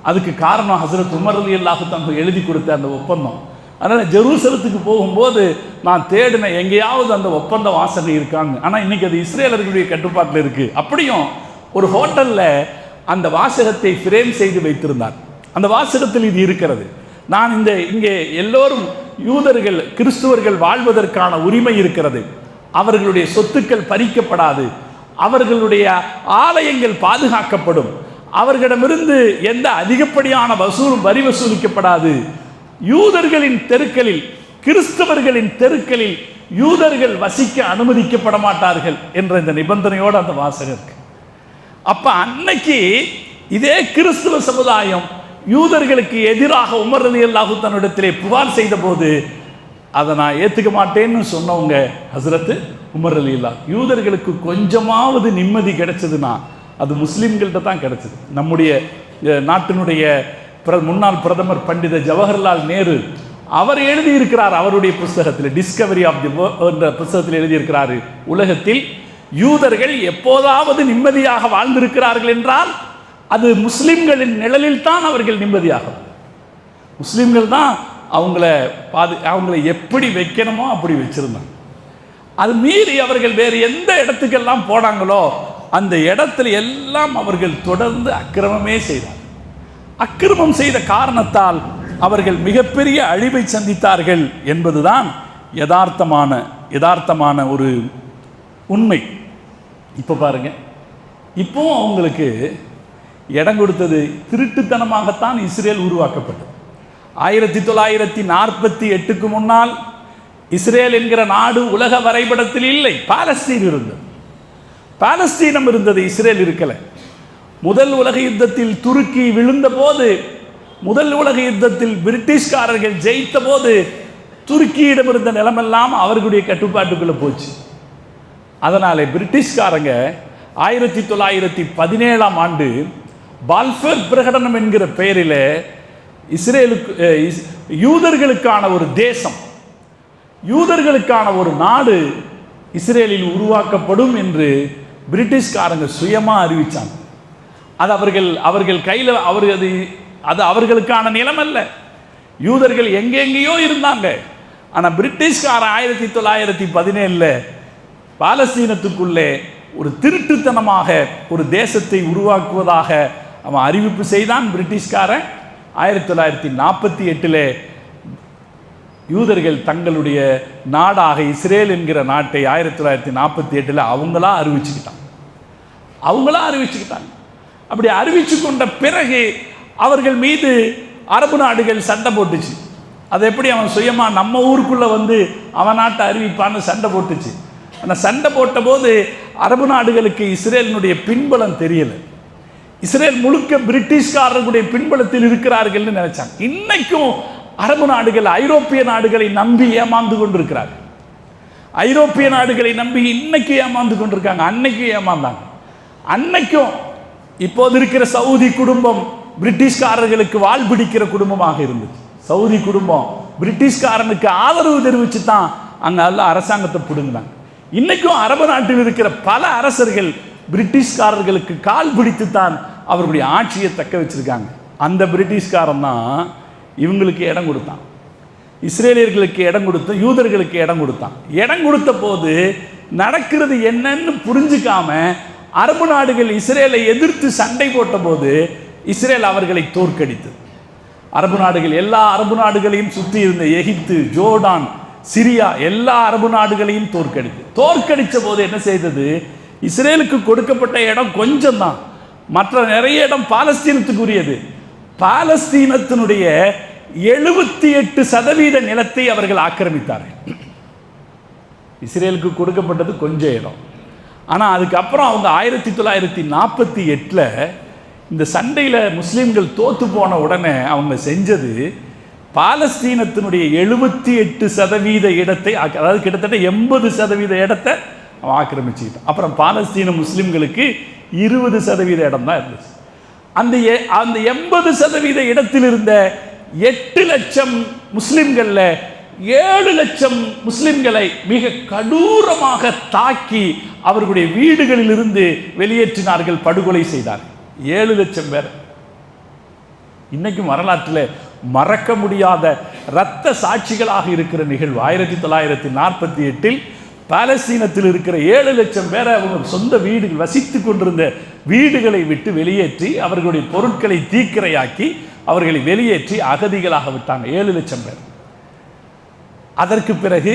அதுக்கு காரணம் ஹசரத் உமர் ரலியல்லாஹு தஆலா எழுதி கொடுத்த அந்த ஒப்பந்தம். அதனால் ஜெருசலத்துக்கு போகும்போது நான் தேடினேன் எங்கேயாவது அந்த ஒப்பந்த வாசகம் இருக்காங்க. ஆனால் இன்னைக்கு அது இஸ்ரேலர்களுடைய கட்டுப்பாட்டில் இருக்கு. அப்படியும் ஒரு ஹோட்டலில் அந்த வாசகத்தை ஃப்ரேம் செய்து வைத்திருந்தார். அந்த வாசகத்தில் இது இருக்கிறது. நான் இங்கே எல்லோரும் யூதர்கள் கிறிஸ்துவர்கள் வாழ்வதற்கான உரிமை இருக்கிறது, அவர்களுடைய சொத்துக்கள் பறிக்கப்படாது, அவர்களுடைய ஆலயங்கள் பாதுகாக்கப்படும், அவர்களிடமிருந்து எந்த அதிகப்படியான வரி வசூலிக்கப்படாது, யூதர்களின் தெருக்களில் கிறிஸ்தவர்களின் தெருக்களில் யூதர்கள் வசிக்க அனுமதிக்கப்பட மாட்டார்கள் என்ற இந்த நிபந்தனையோடு அந்த வாசகம் இருக்கு. அப்ப அன்னைக்கு இதே கிறிஸ்துவ சமுதாயம் யூதர்களுக்கு எதிராக உமர் ரலியல்லாஹு தஆலா இடத்திலே புகார் செய்த போது அதை நான் ஏற்றுக்க மாட்டேன்னு சொன்னவங்க ஹசரத் உமர் ரலியல்லாஹு. யூதர்களுக்கு கொஞ்சமாவது நிம்மதி கிடைச்சதுன்னா அது முஸ்லிம்கள்ட்ட தான் கிடைச்சது. நம்முடைய நாட்டினுடைய முன்னாள் பிரதமர் பண்டித ஜவஹர்லால் நேரு அவர் எழுதியிருக்கிறார், அவருடைய புஸ்தகத்தில் டிஸ்கவரி ஆஃப் தி வேர்ல்ட் என்ற புஸ்தகத்தில் எழுதியிருக்கிறார், உலகத்தில் யூதர்கள் எப்போதாவது நிம்மதியாக வாழ்ந்திருக்கிறார்கள் என்றால் அது முஸ்லிம்களின் நிழலில் தான் அவர்கள் நிம்மதியாக. முஸ்லிம்கள் தான் அவங்கள எப்படி வைக்கணுமோ அப்படி வச்சிருந்தாங்க. அது மீறி அவர்கள் வேறு எந்த இடத்துக்கெல்லாம் போனாங்களோ அந்த இடத்துல எல்லாம் அவர்கள் தொடர்ந்து அக்கிரமமே செய்தார். அக்கிரமம் செய்த காரணத்தால் அவர்கள் மிகப்பெரிய அழிவை சந்தித்தார்கள் என்பதுதான் யதார்த்தமான ஒரு உண்மை. இப்போ பாருங்க, இப்போ அவங்களுக்கு இடம் கொடுத்தது திருட்டுத்தனமாகத்தான் இஸ்ரேல் உருவாக்கப்பட்டது. 1948க்கு முன்னால் இஸ்ரேல் என்கிற நாடு உலக வரைபடத்தில் இல்லை. பாலஸ்தீன் இருந்தது, பாலஸ்தீனம் இருந்தது, இஸ்ரேல் இருக்கல. முதல் உலக யுத்தத்தில் துருக்கி விழுந்த போது, முதல் உலக யுத்தத்தில் பிரிட்டிஷ்காரர்கள் ஜெயித்த போது துருக்கியிடம் இருந்த நிலமெல்லாம் அவர்களுடைய கட்டுப்பாட்டுக்குள்ள போச்சு. அதனாலே பிரிட்டிஷ்காரங்க 1917ஆம் ஆண்டு பால்ஃபர் பிரகடனம் என்கிற பெயரில் இஸ்ரேலுக்கு யூதர்களுக்கான ஒரு தேசம், யூதர்களுக்கான ஒரு நாடு இஸ்ரேலில் உருவாக்கப்படும் என்று பிரிட்டிஷ்காரங்க சுயமாக அறிவித்தாங்க. அது அவர்கள் கையில் அது அவர்களுக்கான நிலம் அல்ல. யூதர்கள் எங்கெங்கேயோ இருந்தாங்க. ஆனால் பிரிட்டிஷ்காரன் 1917 பாலஸ்தீனத்துக்குள்ளே ஒரு திருட்டுத்தனமாக ஒரு தேசத்தை உருவாக்குவதாக அவன் அறிவிப்பு செய்தான். பிரிட்டிஷ்காரன் 1948 யூதர்கள் தங்களுடைய நாடாக இஸ்ரேல் என்கிற நாட்டை 1948 அவங்களா அறிவிச்சுக்கிட்டாங்க. அப்படி அறிவிச்சு கொண்ட பிறகு அவர்கள் மீது அரபு நாடுகள் சண்டை போட்டுச்சு. அது எப்படி அவன் சுயமா நம்ம ஊருக்குள்ள வந்து அவன் நாட்டை அறிவிப்பான்னு சண்டை போட்டுச்சு. ஆனால் சண்டை போட்ட போது அரபு நாடுகளுக்கு இஸ்ரேலினுடைய பின்பலம் தெரியல. இஸ்ரேல் முழுக்க பிரிட்டிஷ்காரர்களுடைய பின்பலத்தில் இருக்கிறார்கள்னு நினைச்சாங்க. இன்னைக்கும் அரபு நாடுகள் ஐரோப்பிய நாடுகளை நம்பி ஏமாந்து கொண்டிருக்கிறார்கள். ஐரோப்பிய நாடுகளை நம்பி இன்னைக்கு ஏமாந்து கொண்டிருக்காங்க. அன்னைக்கு ஏமாந்தாங்க. அன்னைக்கும் இப்போது இருக்கிற சவுதி குடும்பம் பிரிட்டிஷ்காரர்களுக்கு வால் பிடிக்கிற குடும்பமாக இருந்துச்சு. சவுதி குடும்பம் பிரிட்டிஷ்காரனுக்கு ஆதரவு தெரிவித்து தான் அங்கே எல்லாம் அரசாங்கத்தை பிடுங்கினாங்க. இன்னைக்கும் அரபு நாட்டில் இருக்கிற பல அரசர்கள் பிரிட்டிஷ்காரர்களுக்கு கால் பிடித்து தான் அவர்களுடைய ஆட்சியை தக்க வச்சிருக்காங்க. அந்த பிரிட்டிஷ்காரன் தான் இவங்களுக்கு இடம் கொடுத்தான், இஸ்ரேலியர்களுக்கு இடம் கொடுத்த, யூதர்களுக்கு இடம் கொடுத்தான். இடம் கொடுத்த போது நடக்கிறது என்னன்னு புரிஞ்சுக்காம அரபு நாடுகள் இஸ்ரேலை எதிர்த்து சண்டை போட்ட போது இஸ்ரேல் அவர்களை தோற்கடித்தது. அரபு நாடுகள் எல்லா அரபு நாடுகளையும் சுற்றி இருந்த எகிப்து, ஜோர்டான், சிரியா எல்லா அரபு நாடுகளையும் தோற்கடித்த போது என்ன செய்தது? இஸ்ரேலுக்கு கொடுக்கப்பட்ட இடம் கொஞ்சம் தான், மற்ற நிறைய இடம் பாலஸ்தீனத்துக்குரியது. பாலஸ்தீனத்தினுடைய 78% நிலத்தை அவர்கள் ஆக்கிரமித்தார்கள். இஸ்ரேலுக்கு கொடுக்கப்பட்டது கொஞ்சம் இடம். ஆனால் அதுக்கப்புறம் அவங்க 1948 இந்த சண்டையில் முஸ்லீம்கள் தோற்று போன உடனே அவங்க செஞ்சது பாலஸ்தீனத்தினுடைய 78% இடத்தை, அதாவது கிட்டத்தட்ட 80% இடத்தை அவன் ஆக்கிரமிச்சுக்கிட்டான். அப்புறம் பாலஸ்தீன முஸ்லீம்களுக்கு 20% இடம் தான் இருந்துச்சு. அந்த 80% இடத்தில் இருந்த 8 லட்சம் முஸ்லிம்களில் 7 லட்சம் முஸ்லிம்களை மிக கடூரமாக தாக்கி அவர்களுடைய வீடுகளில் இருந்து வெளியேற்றினார்கள், படுகொலை செய்தார்கள். 7 லட்சம் பேர். இன்னைக்கும் வரலாற்றில் மறக்க முடியாத இரத்த சாட்சிகளாக இருக்கிற நிகழ்வு. 1948 பாலஸ்தீனத்தில் இருக்கிற 7 லட்சம் பேரை அவங்க சொந்த வீடுகள், வசித்து கொண்டிருந்த வீடுகளை விட்டு வெளியேற்றி அவர்களுடைய பொருட்களை தீக்கிரையாக்கி அவர்களை வெளியேற்றி அகதிகளாக விட்டாங்க. 7 லட்சம் பேர். அதற்கு பிறகு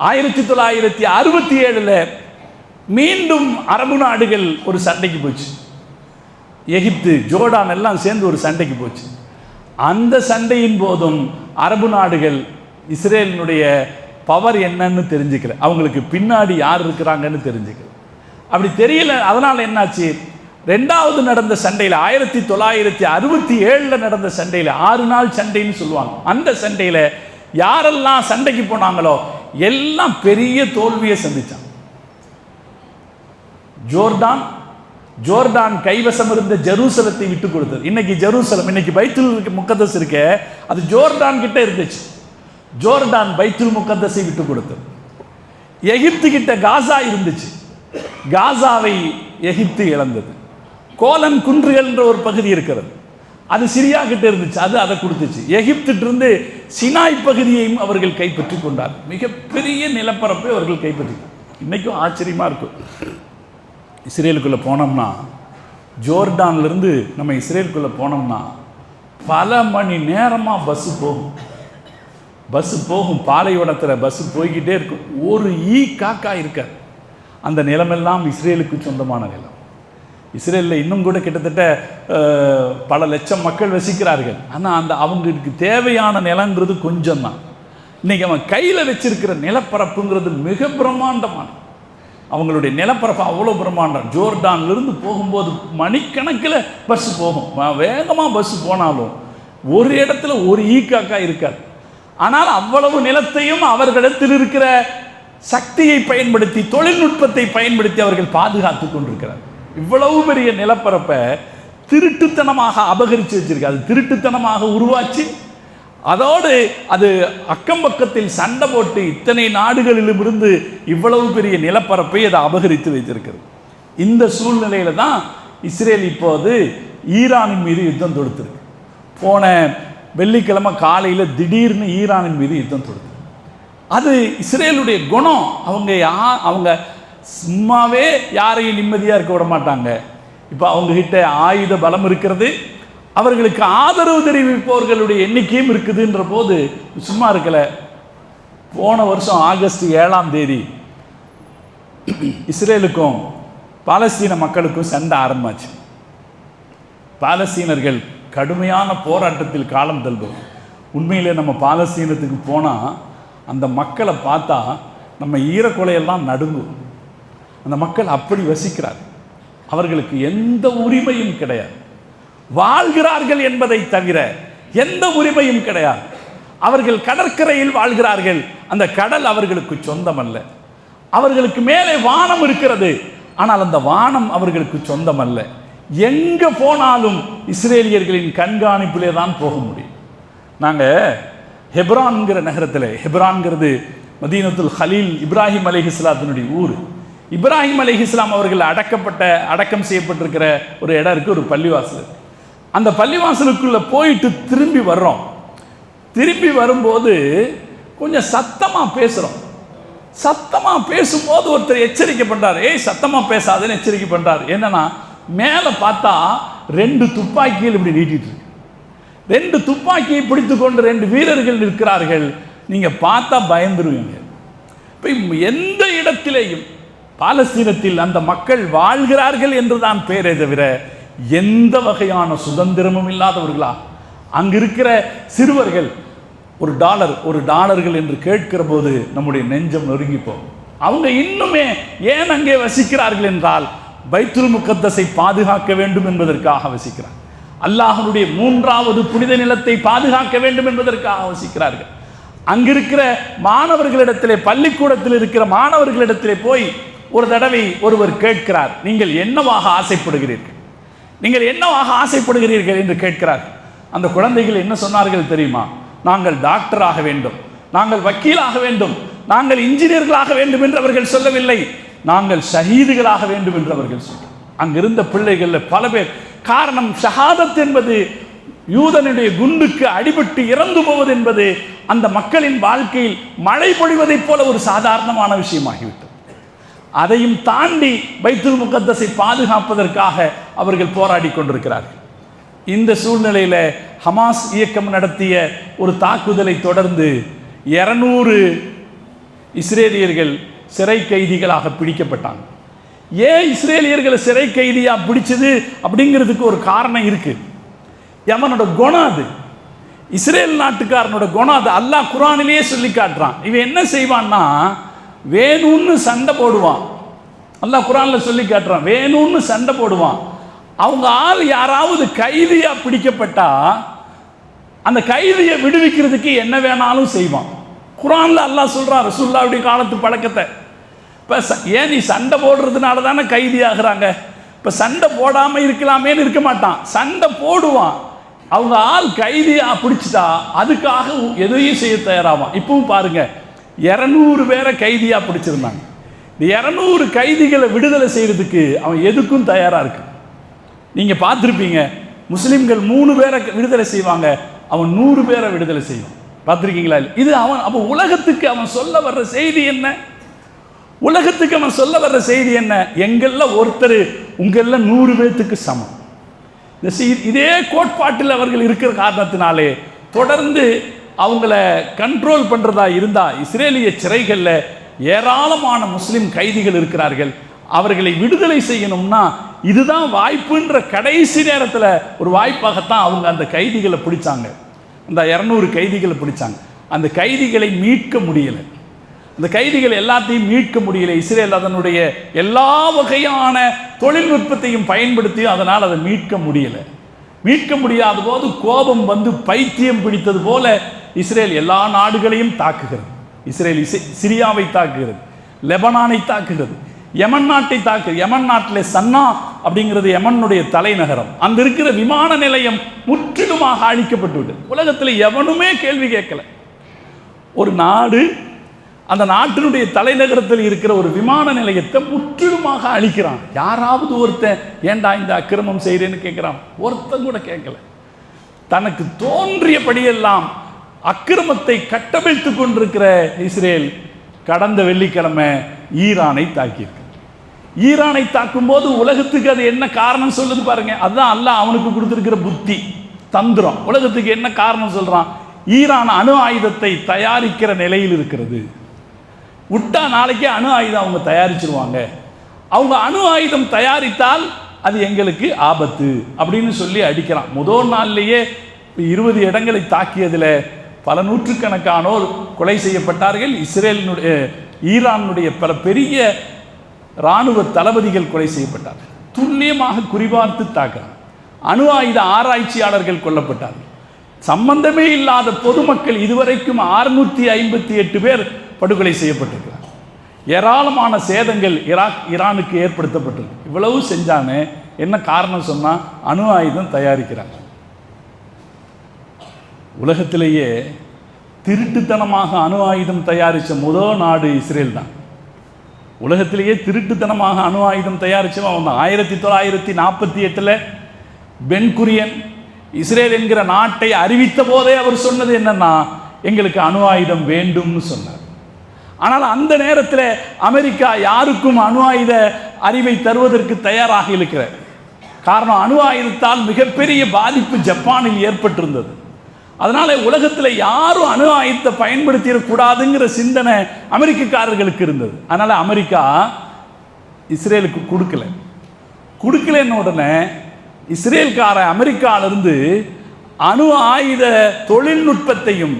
1967 மீண்டும் அரபு நாடுகள் ஒரு சண்டைக்கு போச்சு. எகிப்து, ஜோர்டான் எல்லாம் சேர்ந்து ஒரு சண்டைக்கு போச்சு. அந்த சண்டையின் போதும் அரபு நாடுகள் இஸ்ரேலினுடைய பவர் என்னன்னு தெரிஞ்சுக்கல, அவங்களுக்கு பின்னாடி யார் இருக்கிறாங்கன்னு தெரிஞ்சுக்கல. அப்படி தெரியல. அதனால் என்னாச்சு? 2வது நடந்த சண்டையில் 1967 நடந்த சண்டையில் 6 நாள் சண்டைன்னு சொல்லுவாங்க. அந்த சண்டையில் யாரெல்லாம் சண்டைக்கு போனாங்களோ எல்லாம் பெரிய தோல்வியை சந்திச்சாங்க. ஜோர்டான் கைவசம் இருந்த ஜெருசலத்தை விட்டு கொடுத்தது. இன்னைக்கு ஜெருசலம், இன்னைக்கு பைத்துல் முகத்தஸ் இருக்க, அது ஜோர்டான் கிட்ட இருந்துச்சு. ஜோர்டான் பைத்துல் முகத்தஸை விட்டு கொடுத்தது. எகிப்து கிட்ட காசா இருந்துச்சு, காசாவை எகிப்து இழந்தது. கோலன் குன்றுகள் என்ற ஒரு பகுதி இருக்கிறது, அது சிரியா கிட்ட இருந்துச்சு, அது அதை கொடுத்துச்சு. எகிப்திட்டு இருந்து சினாய் பகுதியையும் அவர்கள் கைப்பற்றி கொண்டார். மிகப்பெரிய நிலப்பரப்பை அவர்கள் கைப்பற்றி. இன்னைக்கும் ஆச்சரியமா இருக்கும். இஸ்ரேலுக்குள்ளே போனோம்னா, ஜோர்டான்லேருந்து நம்ம இஸ்ரேலுக்குள்ளே போனோம்னா பல மணி நேரமாக பஸ்ஸு போகும். பாலைவனத்தில் பஸ்ஸு போய்கிட்டே இருக்கும். ஒரு காக்கா இருக்காது. அந்த நிலமெல்லாம் இஸ்ரேலுக்கு சொந்தமான நிலம். இஸ்ரேலில் இன்னும் கூட கிட்டத்தட்ட பல லட்சம் மக்கள் வசிக்கிறார்கள். ஆனால் அவங்களுக்கு தேவையான நிலங்கிறது கொஞ்சம் தான். இன்றைக்கி அவன் கையில் வச்சிருக்கிற நிலப்பரப்புங்கிறது மிக பிரம்மாண்டமான, அவங்களுடைய நிலப்பரப்பு அவ்வளோ பிரம்மாண்டம். ஜோர்டான்லேருந்து போகும்போது மணிக்கணக்கில் பஸ்ஸு போகும். வேகமாக பஸ்ஸு போனாலும் ஒரு இடத்துல ஒரு காக்கா இருக்காது. ஆனால் அவ்வளவு நிலத்தையும் அவர்களிடத்தில் இருக்கிற சக்தியை பயன்படுத்தி, தொழில்நுட்பத்தை பயன்படுத்தி அவர்கள் பாதுகாத்து கொண்டிருக்கிறார். இவ்வளவு பெரிய நிலப்பரப்பை திருட்டுத்தனமாக அபகரித்து வச்சிருக்கு. அது திருட்டுத்தனமாக உருவாச்சு. அதோடு அது அக்கம் பக்கத்தில் சண்டை போட்டு இத்தனை நாடுகளிலும் இருந்து இவ்வளவு பெரிய நிலப்பரப்பை அதை அபகரித்து வைத்திருக்கிறது. இந்த சூழ்நிலையில தான் இஸ்ரேல் இப்போது ஈரானின் மீது யுத்தம் தொடுத்திருக்கு. போன வெள்ளிக்கிழமை காலையில் திடீர்னு ஈரானின் மீது யுத்தம் தொடுத்து. அது இஸ்ரேலுடைய குணம். அவங்க சும்மாவே யாரையும் நிம்மதியாக இருக்க விட மாட்டாங்க. இப்போ அவங்ககிட்ட ஆயுத பலம் இருக்கிறது, அவர்களுக்கு ஆதரவு தெரிவிப்பவர்களுடைய எண்ணிக்கையும் இருக்குதுன்ற போது சும்மா இருக்கல. போன வருஷம் ஆகஸ்ட் 7ஆம் தேதி இஸ்ரேலுக்கும் பாலஸ்தீன மக்களுக்கும் சண்டை ஆரம்பிச்சு. பாலஸ்தீனர்கள் கடுமையான போராட்டத்தில் காலம் தள்ளுவோம். உண்மையிலே நம்ம பாலஸ்தீனத்துக்கு போனால் அந்த மக்களை பார்த்தா நம்ம ஈரக்கொலையெல்லாம் நடுங்கும். அந்த மக்கள் அப்படி வசிக்கிறார். அவர்களுக்கு எந்த உரிமையும் கிடையாது. வாழ்கிறார்கள் என்பதை தவிர எந்த உரிமையும் கிடையாது. அவர்கள் கடற்கரையில் வாழ்கிறார்கள். அந்த கடல் அவர்களுக்கு சொந்தம் அல்ல. அவர்களுக்கு மேலே வானம் இருக்கிறது, ஆனால் அந்த வானம் அவர்களுக்கு சொந்தம் அல்ல. எங்கே போனாலும் இஸ்ரேலியர்களின் கண்காணிப்பிலே தான் போக முடியும். நாங்கள் ஹெப்ரான்கிற நகரத்தில், ஹெப்ரான்கிறது மதீனத்துல் ஹலீல், இப்ராஹிம் அலைஹிஸ்ஸலாத்தினுடைய ஊர். இப்ராஹிம் அலைஹிஸ்ஸலாம் அவர்கள் அடக்கம் செய்யப்பட்டிருக்கிற ஒரு இடம் இருக்குது, ஒரு பள்ளிவாசல். அந்த பள்ளிவாசலுக்குள்ளே போயிட்டு திரும்பி வர்றோம். திரும்பி வரும்போது கொஞ்சம் சத்தமாக பேசுகிறோம். சத்தமாக பேசும்போது ஒருத்தர் எச்சரிக்கை பண்ணுறார். சத்தமாக பேசாதுன்னு எச்சரிக்கை பண்ணுறார். என்னன்னா, மேலே பார்த்தா 2 துப்பாக்கிகள் இப்படி நீட்டிட்டு இருக்கு. 2 துப்பாக்கியை பிடித்து கொண்டு 2 வீரர்கள் இருக்கிறார்கள். நீங்கள் பார்த்தா பயந்துருவீங்க. இப்போ எந்த இடத்திலேயும் பாலஸ்தீனத்தில் அந்த மக்கள் வாழ்கிறார்கள் என்றுதான் பேரே தவிர எந்த வகையான சுதந்திரமும் இல்லாதவர்களா. அங்கு இருக்கிற சிறுவர்கள் ஒரு டாலர்கள் என்று கேட்கிற போது நம்முடைய நெஞ்சம் நொறுங்கிப்போம். அவங்க இன்னுமே ஏன் அங்கே வசிக்கிறார்கள் என்றால் பைத்துல் முகத்தஸை பாதுகாக்க வேண்டும் என்பதற்காக வசிக்கிறார். அல்லாஹ்வுடைய 3வது புனித நிலத்தை பாதுகாக்க வேண்டும் என்பதற்காக வசிக்கிறார்கள். அங்கிருக்கிற மாணவர்களிடத்திலே, பள்ளிக்கூடத்தில் இருக்கிற மாணவர்களிடத்திலே போய் ஒரு தடவை ஒருவர் கேட்கிறார், நீங்கள் என்னவாக ஆசைப்படுகிறீர்கள், நீங்கள் என்னவாக ஆசைப்படுகிறீர்கள் என்று கேட்கிறார். அந்த குழந்தைகள் என்ன சொன்னார்கள் தெரியுமா? நாங்கள் டாக்டராக வேண்டும், நாங்கள் வக்கீலாக வேண்டும், நாங்கள் இன்ஜினியர்களாக வேண்டும் என்று அவர்கள் சொல்லவில்லை. நாங்கள் ஷஹீதுகளாக வேண்டும் என்று அவர்கள் சொன்னார். அங்கிருந்த பிள்ளைகள் பல பேர். காரணம், ஷஹாதத் என்பது யூதனுடைய குண்டுக்கு அடிபட்டு இறந்து போவது என்பது அந்த மக்களின் வாழ்க்கையில் மழை பொழிவதைப் போல ஒரு சாதாரணமான விஷயமாகிவிட்டது. அதையும் தாண்டி பைத்துல் முகத்தஸை பாதுகாப்பதற்காக அவர்கள் போராடி கொண்டிருக்கிறார்கள். இந்த சூழ்நிலையில் ஹமாஸ் இயக்கம் நடத்திய ஒரு தாக்குதலை தொடர்ந்து 200 இஸ்ரேலியர்கள் சிறை கைதிகளாக பிடிக்கப்பட்டாங்க. ஏன் இஸ்ரேலியர்களை சிறை கைதியாக பிடிச்சது அப்படிங்கிறதுக்கு ஒரு காரணம் இருக்கு. அவனோட குணம் அது, இஸ்ரேல் நாட்டுக்காரனோட குணம் அது. அல்லாஹ் குர்ஆனிலேயே சொல்லி காட்டுறான். இவன் என்ன செய்வான்னா, வேணும்னு சண்டை போடுவான். அல்லாஹ் குர்ஆனில் சொல்லி காட்டுறான், வேணும்னு சண்டை போடுவான். அவங்க ஆள் யாராவது கைதியா பிடிக்கப்பட்டா அந்த கைதியை விடுவிக்கிறதுக்கு என்ன வேணாலும் செய்வான். குர்ஆன்ல அல்லாஹ் சொல்றான் ரசூலுல்லாஹ்வுடைய காலத்து பழக்கத்தை. இப்போ ஏன் நீ சண்டை போடுறதுனால தானே கைதி ஆகிறாங்க. இப்போ சண்டை போடாமல் இருக்கலாமேன்னு இருக்க மாட்டான், சண்டை போடுவான். அவங்க ஆள் கைதியாக பிடிச்சிட்டா அதுக்காக எதையும் செய்ய தயாராவான். இப்பவும் பாருங்க, 200 பேரை கைதியாக பிடிச்சிருந்தாங்க. இந்த 200 கைதிகளை விடுதலை செய்யறதுக்கு அவன் எதுக்கும் தயாராக இருக்கு. நீங்கள் பார்த்துருப்பீங்க, முஸ்லீம்கள் 3 பேரை விடுதலை செய்வாங்க, அவன் 100 பேரை விடுதலை செய்வான். பார்த்துருக்கீங்களா? இது அவன் அப்போ உலகத்துக்கு அவன் சொல்ல வர்ற செய்தி என்ன? உலகத்துக்கு அவன் சொல்ல வர்ற செய்தி என்ன? எங்கள்ல ஒருத்தர் உங்கள்ல 100 பேத்துக்கு சமம். இதே கோட்பாட்டில் அவர்கள் இருக்கிற காரணத்தினாலே தொடர்ந்து அவங்கள கண்ட்ரோல் பண்றதா இருந்தா, இஸ்ரேலிய சிறைகளில் ஏராளமான முஸ்லிம் கைதிகள் இருக்கிறார்கள். அவர்களை விடுதலை செய்யணும்னா இதுதான் வாய்ப்புன்ற கடைசி நேரத்தில் ஒரு வாய்ப்பாகத்தான் அவங்க அந்த கைதிகளை பிடிச்சாங்க. அந்த 200 கைதிகளை பிடிச்சாங்க. அந்த கைதிகளை மீட்க முடியலை. அந்த கைதிகள் எல்லாத்தையும் மீட்க முடியல. இஸ்ரேல் அதனுடைய எல்லா வகையான தொழில்நுட்பத்தையும் பயன்படுத்தியும் அதனால் அதை மீட்க முடியல. மீட்க முடியாத போது கோபம் வந்து பைத்தியம் பிடித்தது போல இஸ்ரேல் எல்லா நாடுகளையும் தாக்குகிறது. இஸ்ரேல் சிரியாவை தாக்குகிறது, லெபனானை தாக்குகிறது, யமன் நாட்டை தாக்குகிறது. யமன் நாட்டில் சன்னா அப்படிங்கிறது யமனுடைய தலைநகரம். அங்க இருக்கிற விமான நிலையம் முற்றிலுமாக அழிக்கப்பட்டு விட்டது. உலகத்தில் எவனுமே கேள்வி கேட்கல. ஒரு நாடு அந்த நாட்டினுடைய தலைநகரத்தில் இருக்கிற ஒரு விமான நிலையத்தை முற்றிலுமாக அழிக்கிறான். யாராவது ஒருத்தன் ஏண்டா இந்த அக்கிரமம் செய்கிறேன்னு கேட்குறான்? ஒருத்தன் கூட கேட்கல. தனக்கு தோன்றியபடியெல்லாம் அக்கிரமத்தை கட்டமைத்து கொண்டிருக்கிற இஸ்ரேல் கடந்த வெள்ளிக்கிழமை ஈரானை தாக்கியிருக்கு. ஈரானை தாக்கும் போது உலகத்துக்கு அது என்ன காரணம் சொல்லுது பாருங்க. அதுதான் அல்லாஹ் அவனுக்கு கொடுத்திருக்கிற புத்தி தந்திரம். உலகத்துக்கு என்ன காரணம் சொல்றான்? ஈரான் அணு ஆயுதத்தை தயாரிக்கிற நிலையில் இருக்கிறது. விட்டா நாளைக்கே அணு ஆயுதம் அவங்க தயாரிச்சிருவாங்க. அவங்க அணு ஆயுதம் தயாரித்தால் அது எங்களுக்கு ஆபத்து அப்படின்னு சொல்லி அடிக்கிறான். முதல் நாள்லேயே 20 இடங்களை தாக்கியதில் பல நூற்றுக்கணக்கானோர் கொலை செய்யப்பட்டார்கள். ஈரானுடைய பல பெரிய இராணுவ தளபதிகள் கொலை செய்யப்பட்டார்கள். துல்லியமாக குறிபார்த்து தாக்குறான். அணு ஆயுத ஆராய்ச்சியாளர்கள் கொல்லப்பட்டார்கள். சம்பந்தமே இல்லாத பொதுமக்கள் இதுவரைக்கும் 658 பேர் படுகொலை செய்யப்பட்டிருக்கிறார். ஏராளமான சேதங்கள் ஈரானுக்கு ஏற்படுத்தப்பட்டிருக்கு. இவ்வளவு செஞ்சானே என்ன காரணம் சொன்னா அணு ஆயுதம் தயாரிக்கிறாங்க. உலகத்திலேயே திருட்டுத்தனமாக அணு ஆயுதம் தயாரித்த முதல் நாடு இஸ்ரேல் தான். உலகத்திலேயே திருட்டுத்தனமாக அணு ஆயுதம் தயாரித்தவன் அவன் தான். 1948 பென் குரியன் இஸ்ரேல் என்கிற நாட்டை அறிவித்த போதே அவர் சொன்னது என்னன்னா, எங்களுக்கு அணு ஆயுதம் வேண்டும்னு சொன்னார். ஆனால் அந்த நேரத்தில் அமெரிக்கா யாருக்கும் அணு ஆயுத அறிவை தருவதற்கு தயாராக இருக்கிற காரணம், அணு ஆயுதத்தால் மிகப்பெரிய பாதிப்பு ஜப்பானில் ஏற்பட்டிருந்தது. அதனால உலகத்தில் யாரும் அணு ஆயுதத்தை பயன்படுத்திடக்கூடாதுங்கிற சிந்தனை அமெரிக்கக்காரர்களுக்கு இருந்தது. அதனால அமெரிக்கா இஸ்ரேலுக்கு கொடுக்கலன்னு உடனே இஸ்ரேல்கார அமெரிக்காவிலிருந்து அணு ஆயுத தொழில்நுட்பத்தையும்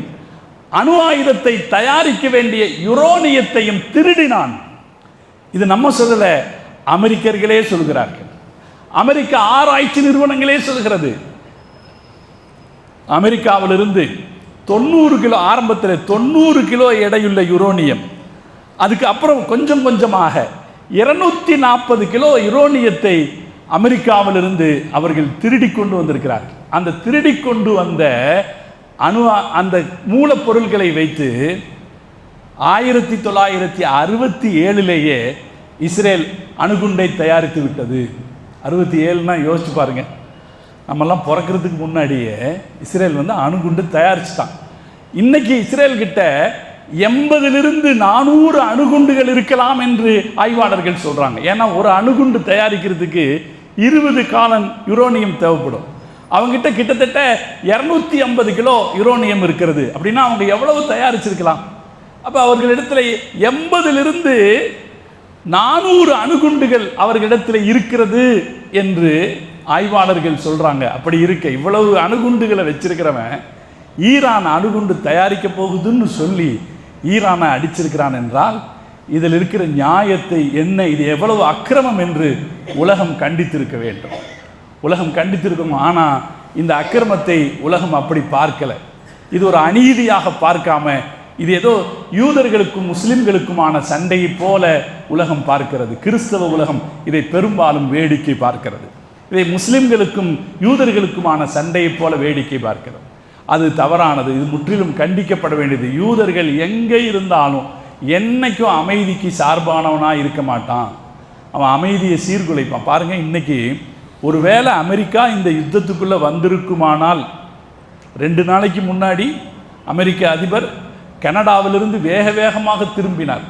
அணு ஆயுதத்தை தயாரிக்க வேண்டிய யுரேனியத்தையும் திருடினான். இது நம்ம சொல்லல, அமெரிக்கர்களே சொல்கிறார்கள். அமெரிக்க ஆராய்ச்சி நிறுவனங்களே சொல்கிறது. அமெரிக்காவிலிருந்து 90 கிலோ, ஆரம்பத்தில் 90 கிலோ எடையுள்ள யுரேனியம், அதுக்கு அப்புறம் கொஞ்சம் கொஞ்சமாக 240 கிலோ யுரேனியத்தை அமெரிக்காவிலிருந்து அவர்கள் திருடி கொண்டு வந்திருக்கிறார்கள். அந்த திருடி கொண்டு வந்த அந்த மூலப்பொருட்களை வைத்து 1967 இஸ்ரேல் அணுகுண்டை தயாரித்து விட்டது. 67னா யோசிச்சு பாருங்க, நம்மெல்லாம் பிறக்கிறதுக்கு முன்னாடியே இஸ்ரேல் அணுகுண்டு தயாரிச்சுட்டான். இன்னைக்கு இஸ்ரேல் கிட்ட 80லிருந்து 400 அணுகுண்டுகள் இருக்கலாம் என்று ஆய்வாளர்கள் சொல்றாங்க. ஏன்னா ஒரு அணுகுண்டு தயாரிக்கிறதுக்கு 20 காலன் யுரேனியம் தேவைப்படும். அவங்ககிட்ட கிட்டத்தட்ட 250 கிலோ யுரேனியம் இருக்கிறது. அப்படின்னா அவங்க எவ்வளவு தயாரிச்சிருக்கலாம்? அப்ப அவர்களிடத்துல 80லிருந்து 400 அணுகுண்டுகள் அவர்களிடத்தில் இருக்கிறது என்று ஆய்வாளர்கள் சொல்றாங்க. அப்படி இருக்க இவ்வளவு அணுகுண்டுகளை வச்சிருக்கிறவன் ஈரான் அணுகுண்டு தயாரிக்க போகுதுன்னு சொல்லி ஈரானை அடிச்சிருக்கிறான் என்றால் இதில் இருக்கிற நியாயத்தை என்ன, இது எவ்வளவு அக்கிரமம் என்று உலகம் கண்டித்திருக்க வேண்டும். உலகம் கண்டித்திருக்கும். ஆனால் இந்த அக்கிரமத்தை உலகம் அப்படி பார்க்கல. இது ஒரு அநீதியாக பார்க்காம இது ஏதோ யூதர்களுக்கும் முஸ்லிம்களுக்குமான சண்டையை போல உலகம் பார்க்கிறது. கிறிஸ்தவ உலகம் இதை பெரும்பாலும் வேடிக்கை பார்க்கிறது. இதை முஸ்லிம்களுக்கும் யூதர்களுக்குமான சண்டையை போல வேடிக்கை பார்க்கிறது. அது தவறானது. இது முற்றிலும் கண்டிக்கப்பட வேண்டியது. யூதர்கள் எங்கே இருந்தாலும் என்னைக்கும் அமைதிக்கு சார்பானவனாக இருக்க மாட்டான். அவன் அமைதியை சீர்குலைப்பான். பாருங்க, இன்னைக்கு ஒருவேளை அமெரிக்கா இந்த யுத்தத்துக்குள்ளே வந்திருக்குமானால், 2 நாளைக்கு முன்னாடி அமெரிக்க அதிபர் கனடாவிலிருந்து வேகமாக திரும்பினார்.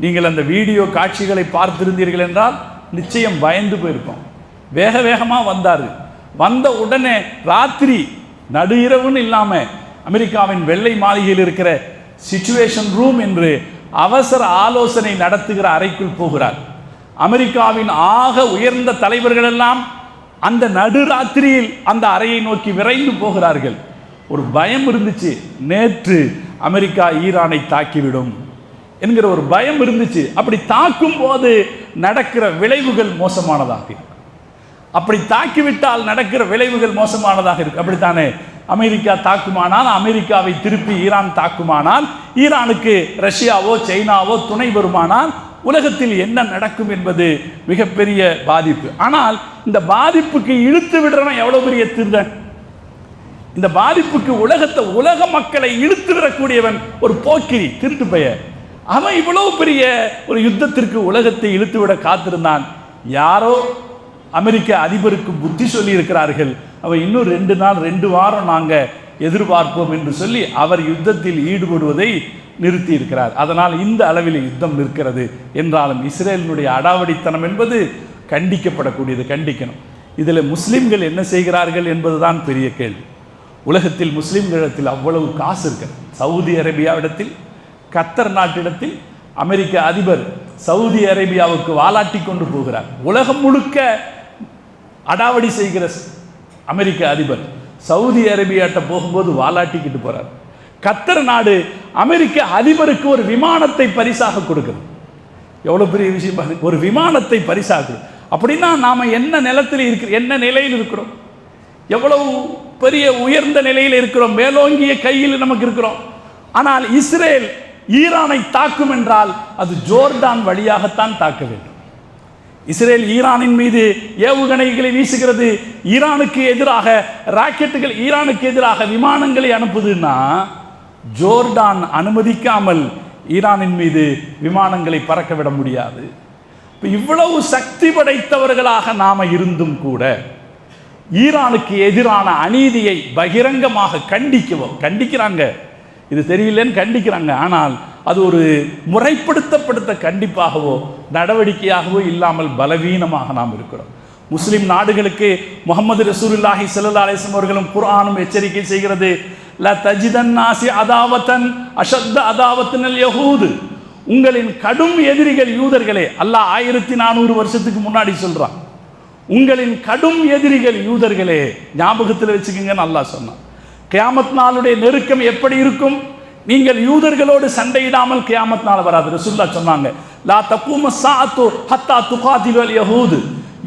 நீங்கள் அந்த வீடியோ காட்சிகளை பார்த்திருந்தீர்கள் என்றால் நிச்சயம் பயந்து போயிருப்போம். வேக வேகமாக வந்தார். வந்த உடனே ராத்திரி நடு இரவுன்னு இல்லாமல் அமெரிக்காவின் வெள்ளை மாளிகையில் இருக்கிற சிச்சுவேஷன் ரூம் என்று அவசர ஆலோசனை நடத்துகிற அறைக்குள் போகிறார். அமெரிக்காவின் ஆக உயர்ந்த தலைவர்கள் எல்லாம் அந்த நடுராத்திரியில் அந்த அறையை நோக்கி விரைந்து போகிறார்கள். ஒரு பயம் இருந்துச்சு, நேற்று அமெரிக்கா ஈரானை தாக்கிவிடும் என்கிற ஒரு பயம் இருந்துச்சு. அப்படி தாக்கும் போது நடக்கிற விளைவுகள் மோசமானதாக இருக்கு. அப்படி தாக்கிவிட்டால் நடக்கிற விளைவுகள் மோசமானதாக இருக்கு. அப்படித்தானே? அமெரிக்கா தாக்குமானால், அமெரிக்காவை திருப்பி ஈரான் தாக்குமானால், ஈரானுக்கு ரஷ்யாவோ சைனாவோ துணை வருமானால் உலகத்தில் என்ன நடக்கும் என்பது மிகப்பெரிய பாதிப்பு. ஆனால் இந்த பாதிப்புக்கு இழுத்து விடுறவன் எவ்வளவு பெரிய திருடன்! இந்த பாதிப்புக்கு உலக மக்களை இழுத்து விடக்கூடியவன் ஒரு போக்கிரி, திருட்டு பெயர். அவன் இவ்வளவு பெரிய ஒரு யுத்தத்திற்கு உலகத்தை இழுத்துவிட காத்திருந்தான். யாரோ அமெரிக்க அதிபருக்கு புத்தி சொல்லி இருக்கிறார்கள். அவன் இன்னும் 2 நாள் 2 வாரம் நாங்கள் எதிர்பார்ப்போம் என்று சொல்லி அவர் யுத்தத்தில் ஈடுபடுவதை நிறுத்தி இருக்கிறார். அதனால் இந்த அளவில் யுத்தம் நிற்கிறது. என்றாலும் இஸ்ரேலினுடைய அடாவடித்தனம் என்பது கண்டிக்கப்படக்கூடியது, கண்டிக்கணும். இதில் முஸ்லிம்கள் என்ன செய்கிறார்கள் என்பதுதான் பெரிய கேள்வி. உலகத்தில் முஸ்லிம்களிடத்தில் அவ்வளவு காசு இருக்கிறது. சவுதி அரேபியாவிடத்தில், கத்தர் நாட்டிடத்தில் அமெரிக்க அதிபர் சவுதி அரேபியாவுக்கு வாலாட்டி கொண்டு போகிறார். உலகம் முழுக்க அடாவடி செய்கிற அமெரிக்க அதிபர் சவுதி அரேபியாட்ட போகும்போது வாலாட்டிக்கிட்டு போறார். கத்தர் நாடு அமெரிக்க அதிபருக்கு ஒரு விமானத்தை பரிசாக கொடுக்குது. எவ்வளவு பெரிய விஷயம் பாருங்க, ஒரு விமானத்தை பரிசாக. அப்படின்னா நாம என்ன நிலத்தில் இருக்கிற, என்ன நிலையில் இருக்கிறோம், எவ்வளவு பெரிய உயர்ந்த நிலையில் இருக்கிறோம், மேலோங்கிய கையில் நமக்கு இருக்கிறோம். ஆனால் இஸ்ரேல் ஈரானை தாக்கும் என்றால் அது ஜோர்டான் வழியாகத்தான் தாக்க வேண்டும். இஸ்ரேல் ஈரானின் மீது ஏவுகணைகளை வீசுகிறது, ஈரானுக்கு எதிராக ராக்கெட்டுகள், ஈரானுக்கு எதிராக விமானங்களை அனுப்புதுன்னா ஜோர்டான் அனுமதிக்காமல் ஈரானின் மீது விமானங்களை பறக்க விட முடியாது. இவ்வளவு சக்தி படைத்தவர்களாக நாம இருந்தும் கூட ஈரானுக்கு எதிரான அநீதியை பகிரங்கமாக கண்டிக்கிறாங்க. இது தெரியலன்னு கண்டிக்கிறாங்க. ஆனால் அது ஒரு முறைப்படுத்தப்படுத்த கண்டிப்பாகவோ நடவடிக்கையாகவோ இல்லாமல் பலவீனமாக நாம் இருக்கிறோம். முஸ்லிம் நாடுகளுக்கு முஹம்மது ரசூலுல்லாஹி ஸல்லல்லாஹு அலைஹி வஸல்லம் அவர்களும் குர்ஆனும் எச்சரிக்கை செய்கிறது. லா தஜிதன்னாசி அதாவத்தன் அஷத்த அதாவத்தனல் யஹூத். உங்களின் கடும் எதிரிகள் யூதர்களே. அல்லாஹ் 1400 வருஷத்துக்கு முன்னாடி சொல்றான், உங்களின் கடும் எதிரிகள் யூதர்களே. ஞாபகத்தில் வச்சுக்கோங்கன்னு அல்லாஹ் சொன்னான். கியாமத் நாளுடைய நெருக்கம் எப்படி இருக்கும்? நீங்கள் யூதர்களோடு சண்டையிடாமல் கியாமத் நாள் வராது. ரசூலுல்லாஹ் சொன்னாங்க, லா தகூமு ஸாஅத்து ஹத்தா துகாதிலுல் யஹூத்.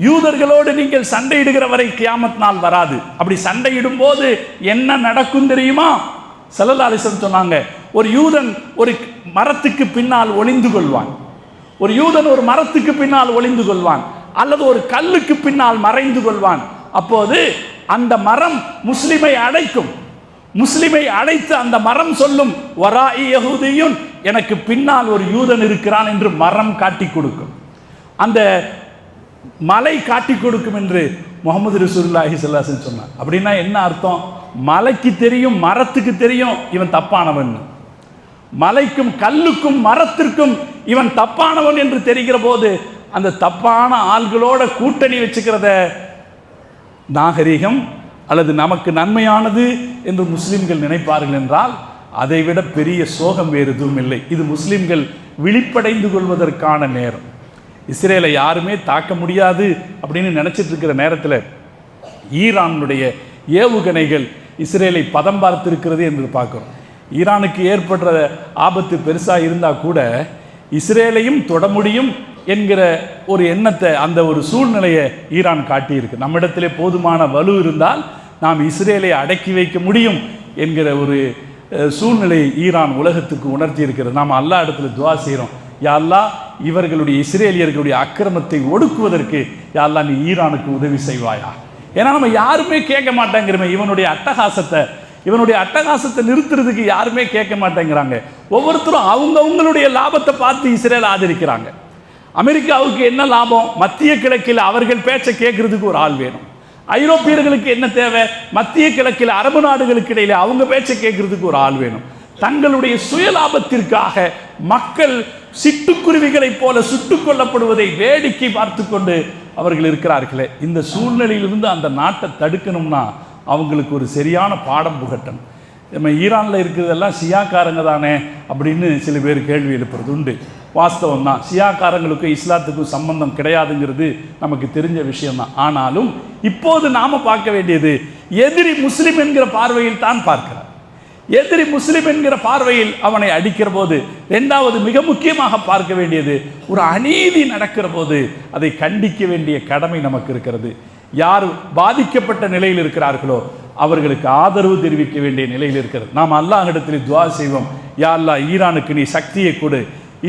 யூதர்களோடு நீங்கள் சண்டையிடுகிற வரை கியாமத் நாள் வராது. அப்படி சண்டையிடும் போது என்ன நடக்கும் தெரியுமா? ஸல்லல்லாஹு அலைஹி வஸல்லம் சொன்னாங்க, ஒரு யூதன் ஒரு மரத்துக்கு பின்னால் ஒளிந்து கொள்வான், ஒரு யூதன் ஒரு மரத்துக்கு பின்னால் ஒளிந்து கொள்வான், அல்லது ஒரு கல்லுக்கு பின்னால் மறைந்து கொள்வான். அப்போது அந்த மரம் முஸ்லிமை அடைக்கும். முஸ்லிமை அடைத்து அந்த மரம் சொல்லும், வராஇ யஹூதியுன், எனக்கு பின்னால் ஒரு யூதன் இருக்கிறான் என்று மரம் காட்டி கொடுக்கும். அந்த மலை காட்டி கொடுக்கும் என்று முஹம்மது ரசூலுல்லாஹி ஸல்லல்லாஹு அலைஹி வஸல்லம் சொன்னார். அப்படின்னா என்ன அர்த்தம்? மலைக்கு தெரியும், மரத்துக்கு தெரியும் இவன் தப்பானவன். மலைக்கும் கல்லுக்கும் மரத்திற்கும் இவன் தப்பானவன் என்று தெரிகிற போது அந்த தப்பான ஆள்களோட கூட்டணி வச்சுக்கிறத நாகரிகம் அல்லது நமக்கு நன்மையானது என்று முஸ்லிம்கள் நினைப்பார்கள் என்றால் அதைவிட பெரிய சோகம் வேறு எதுவும் இல்லை. இது முஸ்லிம்கள் விழிப்படைந்து கொள்வதற்கான நேரம். இஸ்ரேலை யாருமே தாக்க முடியாது அப்படின்னு நினைச்சிட்டு இருக்கிற நேரத்தில் ஈரானுடைய ஏவுகணைகள் இஸ்ரேலை பதம் பார்த்திருக்கிறது என்று பார்க்கிறோம். ஈரானுக்கு ஏற்படுற ஆபத்து பெருசாக இருந்தால் கூட இஸ்ரேலையும் தொட முடியும் என்கிற ஒரு எண்ணத்தை, அந்த ஒரு சூழ்நிலையை ஈரான் காட்டியிருக்கு. நம்மிடத்திலே போதுமான வலு இருந்தால் நாம் இஸ்ரேலை அடக்கி வைக்க முடியும் என்கிற ஒரு சூழ்நிலையை ஈரான் உலகத்துக்கு உணர்த்தி இருக்கிறது. நாம் அல்லாஹ் இடத்துல துவா செய்கிறோம், யா அல்லாஹ் இவர்களுடைய இஸ்ரேலியர்களுடைய அக்கிரமத்தை ஒடுக்குவதற்கு யா அல்லாஹ் நீ ஈரானுக்கு உதவி செய்வாயா. ஏன்னா நம்ம யாருமே கேட்க மாட்டேங்கிறோமே, இவனுடைய அட்டகாசத்தை நிறுத்துறதுக்கு யாருமே கேட்க மாட்டேங்கிறாங்க. ஒவ்வொருத்தரும் அவங்களுடைய லாபத்தை பார்த்து இஸ்ரேல் ஆதரிக்கிறாங்க. அமெரிக்காவுக்கு என்ன லாபம்? மத்திய கிழக்கில் அவர்கள் பேச்சை கேட்கறதுக்கு ஒரு ஆள் வேணும். ஐரோப்பியர்களுக்கு என்ன தேவை? மத்திய கிழக்கில் அரபு நாடுகளுக்கு இடையில அவங்க பேச்சை கேட்கறதுக்கு ஒரு ஆள் வேணும். தங்களுடைய சுய லாபத்திற்காக மக்கள் சிட்டுக்குருவிகளைப் போல சுட்டுக் கொல்லப்படுவதை வேடிக்கை பார்த்து கொண்டு அவர்கள் இருக்கிறார்களே. இந்த சூழ்நிலையிலிருந்து அந்த நாட்டை தடுக்கணும்னா அவங்களுக்கு ஒரு சரியான பாடம் புகட்டணும். நம்ம ஈரானில் இருக்கிறதெல்லாம் ஷியாக்காரங்க தானே அப்படின்னு சில பேர் கேள்வி எழுப்புறது உண்டு. வாஸ்தவம் தான், ஷியாக்காரங்களுக்கும் இஸ்லாத்துக்கும் சம்பந்தம் கிடையாதுங்கிறது நமக்கு தெரிஞ்ச விஷயம்தான். ஆனாலும் இப்போது நாம் பார்க்க வேண்டியது எதிரி முஸ்லிம் என்கிற பார்வையில் தான் பார்க்கிறார். எதிரி முஸ்லிம் என்கிற பார்வையில் அவனை அடிக்கிற போது, இரண்டாவது மிக முக்கியமாக பார்க்க வேண்டியது ஒரு அநீதி நடக்கிற போது அதை கண்டிக்க வேண்டிய கடமை நமக்கு இருக்கிறது. யார் பாதிக்கப்பட்ட நிலையில் இருக்கிறார்களோ அவர்களுக்கு ஆதரவு தெரிவிக்க வேண்டிய நிலையில் இருக்கிறது. நாம் அல்லாஹ்விடத்தில் துஆ செய்வோம், யா அல்லாஹ் ஈரானுக்கு நீ சக்தியை கொடு,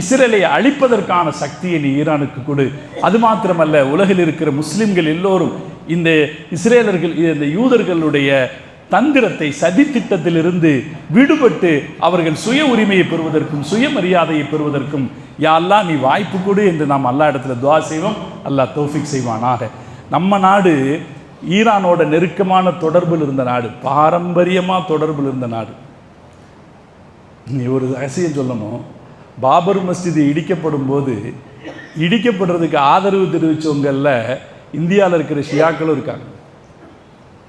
இஸ்ரேலை அழிப்பதற்கான சக்தியை நீ ஈரானுக்கு கொடு. அது மாத்திரமல்ல, உலகில் இருக்கிற முஸ்லிம்கள் எல்லோரும் இந்த இஸ்ரேலர்கள் இந்த யூதர்களுடைய தந்திரத்தை சதித்திட்டத்திலிருந்து விடுபட்டு அவர்கள் சுய உரிமையை பெறுவதற்கும் சுயமரியாதையை பெறுவதற்கும் யா அல்லாஹ் நீ வாய்ப்பு கொடு என்று நாம் அல்லாஹ் இடத்துல துஆ செய்வோம். அல்லாஹ் தௌஃபீக் செய்வானாக. நம்ம நாடு ஈரானோட நெருக்கமான தொடர்பில் இருந்த நாடு, பாரம்பரியமாக தொடர்பில் இருந்த நாடு. நீ ஒரு ரகசியம் சொல்லணும், பாபர் மஸ்ஜிது இடிக்கப்படும் போது இடிக்கப்படுறதுக்கு ஆதரவு தெரிவித்தவங்களில் இந்தியாவில் இருக்கிற ஷியாக்களும் இருக்காங்க.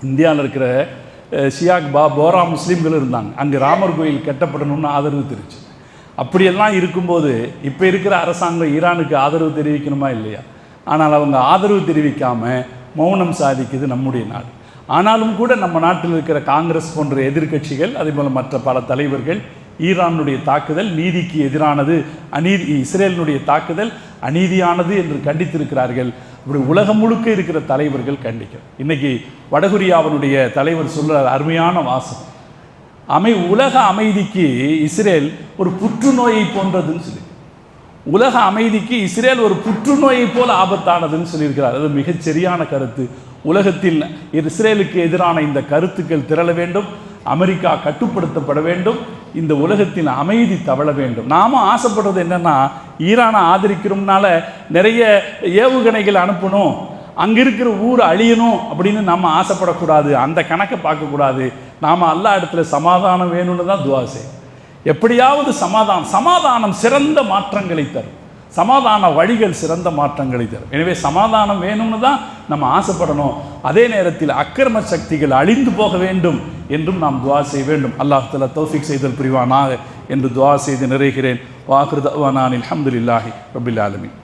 இந்தியாவில் இருக்கிற ஷியாக் போரா முஸ்லீம்களும் இருந்தாங்க. அங்கே ராமர் கோயில் கட்டப்படணும்னு ஆதரவு தெரிவிச்சு. அப்படியெல்லாம் இருக்கும்போது இப்போ இருக்கிற அரசாங்கம் ஈரானுக்கு ஆதரவு தெரிவிக்கணுமா இல்லையா? ஆனால் அவங்க ஆதரவு தெரிவிக்காமல் மௌனம் சாதிக்குது நம்முடைய நாடு. ஆனாலும் கூட நம்ம நாட்டில் இருக்கிற காங்கிரஸ் போன்ற எதிர்க்கட்சிகள், அதேபோல் மற்ற பல தலைவர்கள் ஈரானுடைய தாக்குதல் நீதிக்கு எதிரானது, இஸ்ரேலினுடைய தாக்குதல் அநீதியானது என்று கண்டித்திருக்கிறார்கள். இப்படி உலகம் முழுக்க இருக்கிற தலைவர்கள் கண்டிக்கிறார். இன்னைக்கு வடகொரியாவினுடைய தலைவர் சொல்ற அருமையான வாசகம், உலக அமைதிக்கு இஸ்ரேல் ஒரு புற்றுநோயை போன்றதுன்னு சொல்லி, உலக அமைதிக்கு இஸ்ரேல் ஒரு புற்றுநோயை போல ஆபத்தானதுன்னு சொல்லியிருக்கிறார். அது மிகச் சரியான கருத்து. உலகத்தில் இஸ்ரேலுக்கு எதிரான இந்த கருத்துக்கள் திரள வேண்டும், அமெரிக்கா கட்டுப்படுத்தப்பட வேண்டும், இந்த உலகத்தின் அமைதி தவழ வேண்டும். நாம ஆசைப்படுறது என்னன்னா, ஈரானை ஆதரிக்கிறோம்னால நிறைய ஏவுகணைகள் அனுப்பணும், அங்கே இருக்கிற ஊர் அழியணும் அப்படின்னு நம்ம ஆசைப்படக்கூடாது. அந்த கணக்கை பார்க்கக்கூடாது. நாம் அல்லாஹ் இடத்துல சமாதானம் வேணும்னு தான் துஆ செய்யும். எப்படியாவது சமாதானம் சிறந்த மாற்றங்களை தரும், சமாதான வழிகள் சிறந்த மாற்றங்களை தரும். எனவே சமாதானம் வேணும்னு தான் நம்ம ஆசைப்படணும். அதே நேரத்தில் அக்கிரம சக்திகள் அழிந்து போக வேண்டும் என்றும் நாம் துஆ செய்ய வேண்டும். அல்லாஹ் தஆலா தௌஃபீக் செய்தல் புரிவானாக என்று துஆ செய்து நிறைகிறேன். வாஹிரு தஅவானா அல்ஹம்துலில்லாஹி ரப்பில் ஆலமீன்.